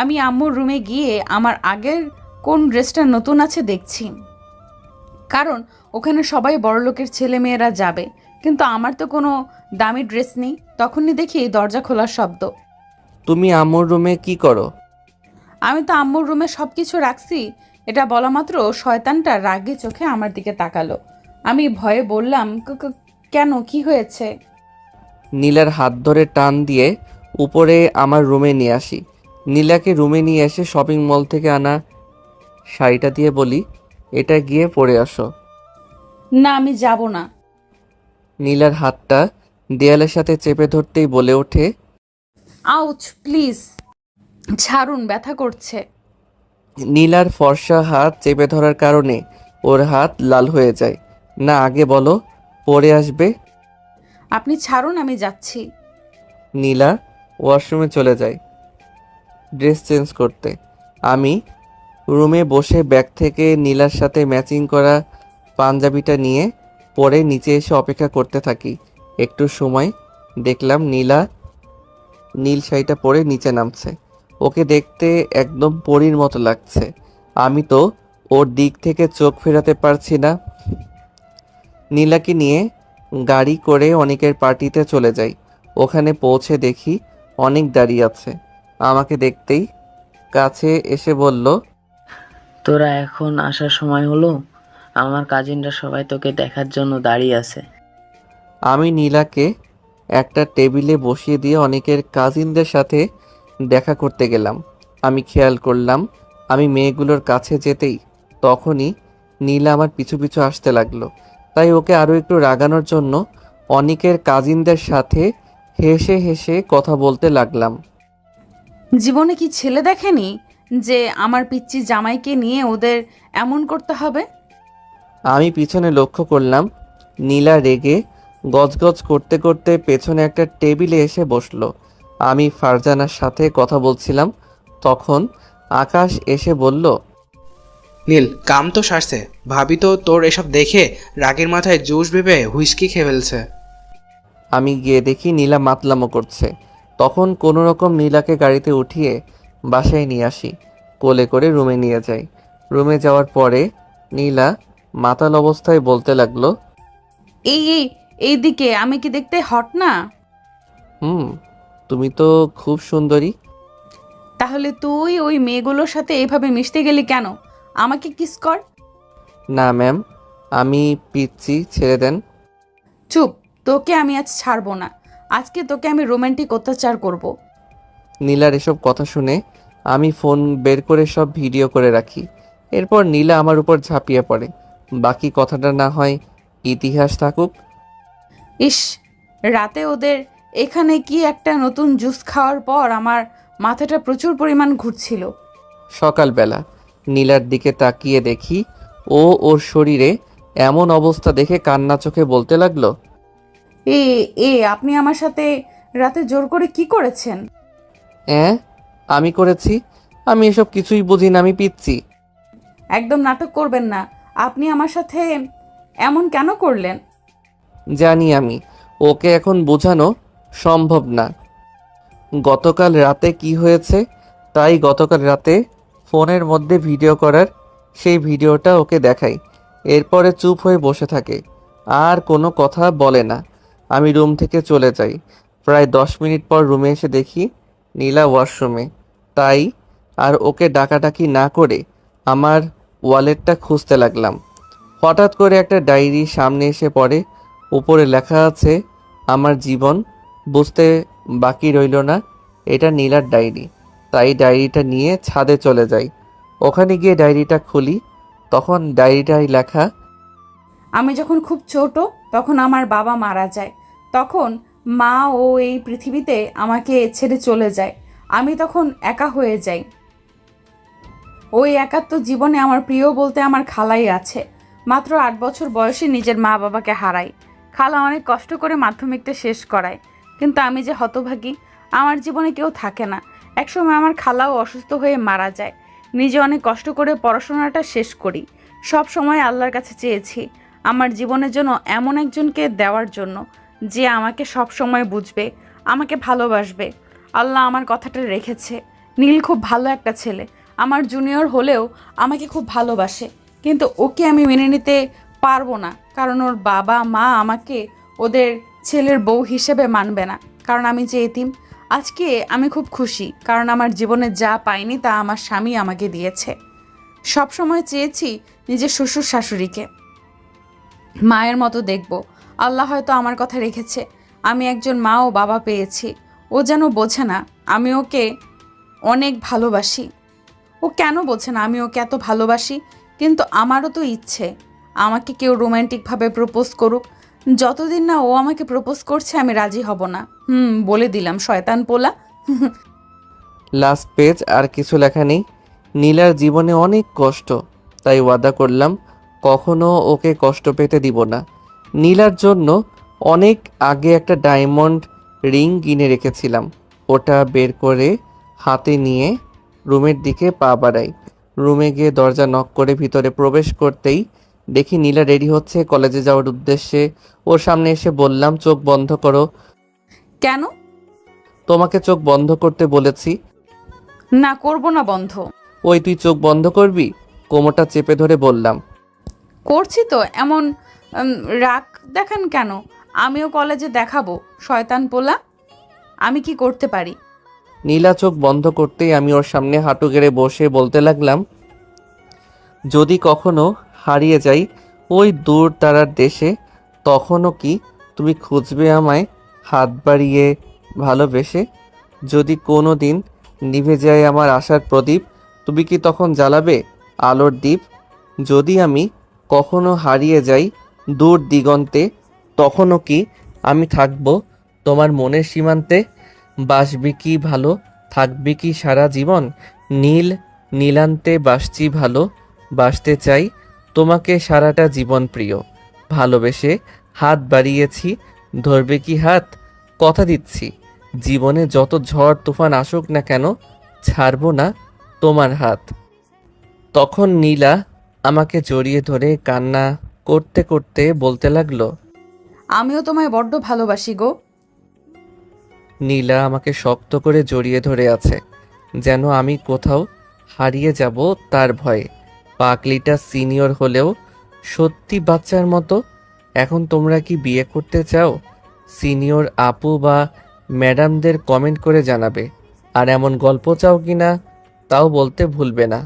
আমি আম্মুর রুমে গিয়ে আমার আগের কোন ড্রেসটা নতুন আছে দেখছি, কারণ ওখানে সবাই বড়লোকের ছেলে মেয়েরা যাবে, কিন্তু আমার তো কোনো দামি ড্রেস নেই। তখনই দেখি দরজা খোলার শব্দ।
তুমি আম্মুর রুমে কি করো?
আমি তো আম্মুর রুমে সব কিছু রাখছি। এটা বলা মাত্র শয়তানটা রাগে চোখে আমার দিকে তাকালো। আমি ভয়ে বললাম, কেন, কি হয়েছে?
নীলার হাত ধরে টান দিয়ে উপরে আমার রুমে নিয়ে আসি। নীলাকে রুমে নিয়ে এসে শপিং মল থেকে আনা শাড়িটা দিয়ে বলি, এটা গিয়ে পরে আসো।
না, আমি যাব না।
নীলার হাতটা দেয়ালের সাথে চেপে ধরতেই বলে ওঠে,
আউচ, প্লিজ ছাড়ুন, ব্যথা করছে।
নীলার ফর্সা হাত চেপে ধরার কারণে ওর হাত লাল হয়ে যায়। না, আগে বলো পরে আসবে।
আপনি ছাড়ুন, আমি যাচ্ছি।
নীলা ওয়াশরুমে চলে যায় ড্রেস চেঞ্জ করতে। আমি রুমে বসে ব্যাগ থেকে নীলার সাথে ম্যাচিং করা পাঞ্জাবিটা নিয়ে পরে নিচে এসে অপেক্ষা করতে থাকি। একটু সময় দেখলাম নীলা নীল শাড়িটা পরে নিচে নামছে। ওকে দেখতে একদম পরীর মতো লাগছে। আমি তো ওর দিক থেকে চোখ ফেরাতে পারছি না। নীলাকে নিয়ে গাড়ি করে অনেকের পার্টিতে চলে যাই। ওখানে পৌঁছে দেখি অনেক দাঁড়িয়ে আছে। আমাকে দেখতেই কাছে এসে বলল,
তোরা এখন আসার সময় হলো? আমার কাজিনরা সবাই তোকে দেখার জন্য দাঁড়িয়ে আছে।
আমি নীলাকে একটা টেবিলে বসিয়ে দিয়ে অনেকের কাজিনদের সাথে দেখা করতে গেলাম। আমি খেয়াল করলাম আমি মেয়েগুলোর কাছে যেতেই তখনই নীলা আমার পিছু পিছু আসতে লাগলো। তাই ওকে আরও একটু রাগানোর জন্য অনেকের কাজিনদের সাথে হেসে হেসে কথা বলতে লাগলাম।
জীবনে কি ছেলে দেখেনি যে আমার পিচ্চি জামাইকে নিয়ে ওদের এমন করতে হবে?
আমি পিছনে লক্ষ্য করলাম নীলা রেগে গজগজ করতে করতে পেছনে একটা টেবিলে এসে বসলো। আমি ফারজানার সাথে কথা বলছিলাম, তখন আকাশ এসে বলল,
নীল, কাম তো সারছে। ভাবি তো তোর এসব দেখে রাগের মাথায় জুস ভেবে হুইস্কি খেয়ে ফেলছে।
আমি গিয়ে দেখি নীলা মাতলামো করছে। তখন কোনো রকম নীলাকে গাড়িতে উঠিয়ে বাসায় নিয়ে আসি, কোলে করে রুমে নিয়ে যাই। রুমে যাওয়ার পরে নীলা মাতাল অবস্থায় বলতে লাগলো,
এই এই এইদিকে, আমি কি দেখতে হট না?
তুমি তো খুব সুন্দরী।
তাহলে তুই ওই মেয়েগুলোর সাথে এভাবে মিশতে গেলি কেন? আমাকে কিস কর।
না ম্যাম, আমি পিচ্ছি, ছেড়ে দেন।
চুপ, তোকে আমি আজ ছাড়বো না। আজকে তোকে আমি রোমান্টিক অত্যাচার করব।
নীলার এসব কথা শুনে আমি ফোন বের করে সব ভিডিও করে রাখি। এরপর নীলা আমার উপর ঝাঁপিয়ে পড়ে। বাকি কথাটা না হয় ইতিহাস থাকুক।
ইস, রাতে ওদের এখানে কি একটা নতুন জুস খাওয়ার পর আমার মাথাটা প্রচুর পরিমাণ ঘুরছিল।
সকালবেলা নীলার দিকে তাকিয়ে দেখি ওর শরীরে এমন অবস্থা দেখে কান্না চোখে বলতে লাগলো,
এ এ আপনি আমার সাথে রাতে জোর করে কি করেছেন?
আমি করেছি? আমি এসব কিছুই বুঝি না, আমি পিচ্ছি।
একদম নাটক করবেন না। আপনি আমার সাথে এমন কেন করলেন?
জানি আমি, ওকে এখন বোঝানো সম্ভব না। গতকাল রাতে কি হয়েছে তাই গতকাল রাতে ফোনের মধ্যে ভিডিও করার সেই ভিডিওটা ওকে দেখাই। এরপরে চুপ হয়ে বসে থাকে, আর কোনো কথা বলে না। আমি রুম থেকে চলে যাই। প্রায় 10 মিনিট পর রুমে এসে দেখি নীলা ওয়াশরুমে। তাই আর ওকে ডাকাডাকি না করে আমার ওয়ালেটটা খুঁজতে লাগলাম। হঠাৎ করে একটা ডায়েরি সামনে এসে পড়ে। উপরে লেখা আছে আমার জীবন। বুঝতে বাকি রইল না এটা নীলার ডায়েরি। তাই ডায়েরিটা নিয়ে ছাদে চলে যাই। ওখানে গিয়ে ডায়েরিটা খুলি, তখন ডায়েরিটায় লেখা,
আমি যখন খুব ছোট তখন আমার বাবা মারা যায়। তখন মা ও এই পৃথিবীতে আমাকে ছেড়ে চলে যায়। আমি তখন একা হয়ে যাই। ওই একাত্ম জীবনে আমার প্রিয় বলতে আমার খালাই আছে। মাত্র 8 বছর বয়সে নিজের মা বাবাকে হারাই। খালা অনেক কষ্ট করে মাধ্যমিকটা শেষ করায়, কিন্তু আমি যে হতভাগী, আমার জীবনে কেউ থাকে না। একসময় আমার খালাও অসুস্থ হয়ে মারা যায়। নিজে অনেক কষ্ট করে পড়াশোনাটা শেষ করি। সব সময় আল্লাহর কাছে চেয়েছি আমার জীবনের জন্য এমন একজনকে দেওয়ার জন্য যে আমাকে সব সময় বুঝবে, আমাকে ভালোবাসবে। আল্লাহ আমার কথাটা রেখেছে। নীল খুব ভালো একটা ছেলে, আমার জুনিয়র হলেও আমাকে খুব ভালোবাসে, কিন্তু ওকে আমি মেনে নিতে পারবো না, কারণ ওর বাবা মা আমাকে ওদের ছেলের বউ হিসেবে মানবে না, কারণ আমি যে এতিম। আজকে আমি খুব খুশি, কারণ আমার জীবনে যা পাইনি তা আমার স্বামী আমাকে দিয়েছে। সব সময় চেয়েছি নিজের শ্বশুর শাশুড়িকে মায়ের মতো দেখব। আল্লাহ হয়তো আমার কথা রেখেছে। আমি একজন মা ও বাবা পেয়েছি। ও যেন বোঝে না আমি ওকে অনেক ভালোবাসি। ও কেন বোঝে না আমি ওকে এত ভালোবাসি? কিন্তু আমারও তো ইচ্ছে আমাকে কেউ রোম্যান্টিকভাবে প্রপোজ করুক। যতদিন না ও আমাকে প্রপোজ করছে আমি রাজি হব না। বলে দিলাম, শয়তান পোলা।
Last page. আর কিছু লেখা নেই। নীলার জীবনে অনেক কষ্ট, তাই ওয়াদা করলাম কখনো ওকে কষ্ট পেতে দিব না। নীলার জন্য অনেক আগে একটা ডায়মন্ড রিং কিনে রেখেছিলাম। ওটা বের করে হাতে নিয়ে রুমের দিকে পা বাড়াই। রুমে গিয়ে দরজা নক করে ভিতরে প্রবেশ করতেই দেখি নীলা রেডি হচ্ছে কলেজে যাওয়ার উদ্দেশ্যে। ওর সামনে এসে বললাম, চোখ বন্ধ করো।
কেন?
তোমাকে চোখ বন্ধ করতে বলেছি।
না, করব না বন্ধ।
ওই তুই চোখ বন্ধ করবি? কোমরটা চেপে ধরে বললাম।
করছি তো। এমন রাগ দেখান কেন? আমিও কলেজে দেখাবো, শয়তান পোলা। আমি কি করতে পারি?
নীলা চোখ বন্ধ করতেই আমি ওর সামনে হাঁটু গেড়ে বসে বলতে লাগলাম, যদি কখনো হারিয়ে যাই ওই দূর তারার দেশে, তখনও কি তুমি খুঁজবে আমায় হাত বাড়িয়ে ভালোবেসে? যদি কোনো দিন নিভে যায় আমার আশার প্রদীপ, তুমি কি তখন জ্বালাবে আলোর দ্বীপ? যদি আমি কখনো হারিয়ে যাই দূর দিগন্তে, তখনও কি আমি থাকবো তোমার মনের সীমান্তে? বাসবি কি ভালো, থাকবি কি সারা জীবন? নীল নীলান্তে বাসছি ভালো, বাসতে চাই তোমাকে সারাটা জীবন প্রিয়। ভালোবেসে হাত বাড়িয়েছি, ধরবে কি হাত? কথা দিচ্ছি জীবনে যত ঝড় তুফান আসুক না কেন, ছাড়বো না তোমার হাত। তখন নীলা আমাকে জড়িয়ে ধরে কান্না করতে করতে বলতে লাগলো,
আমিও তোমায় বড্ড ভালোবাসি গো।
নীলা আমাকে শক্ত করে জড়িয়ে ধরে আছে, যেন আমি কোথাও হারিয়ে যাব তার ভয়ে। পাগলিটা সিনিয়র হলেও সত্যি বাচ্চার মতো। এখন তোমরা কি বিয়ে করতে চাও? সিনিয়র আপু বা ম্যাডামদের কমেন্ট করে জানাবে। আর এমন গল্প চাও কিনা তাও বলতে ভুলবে না।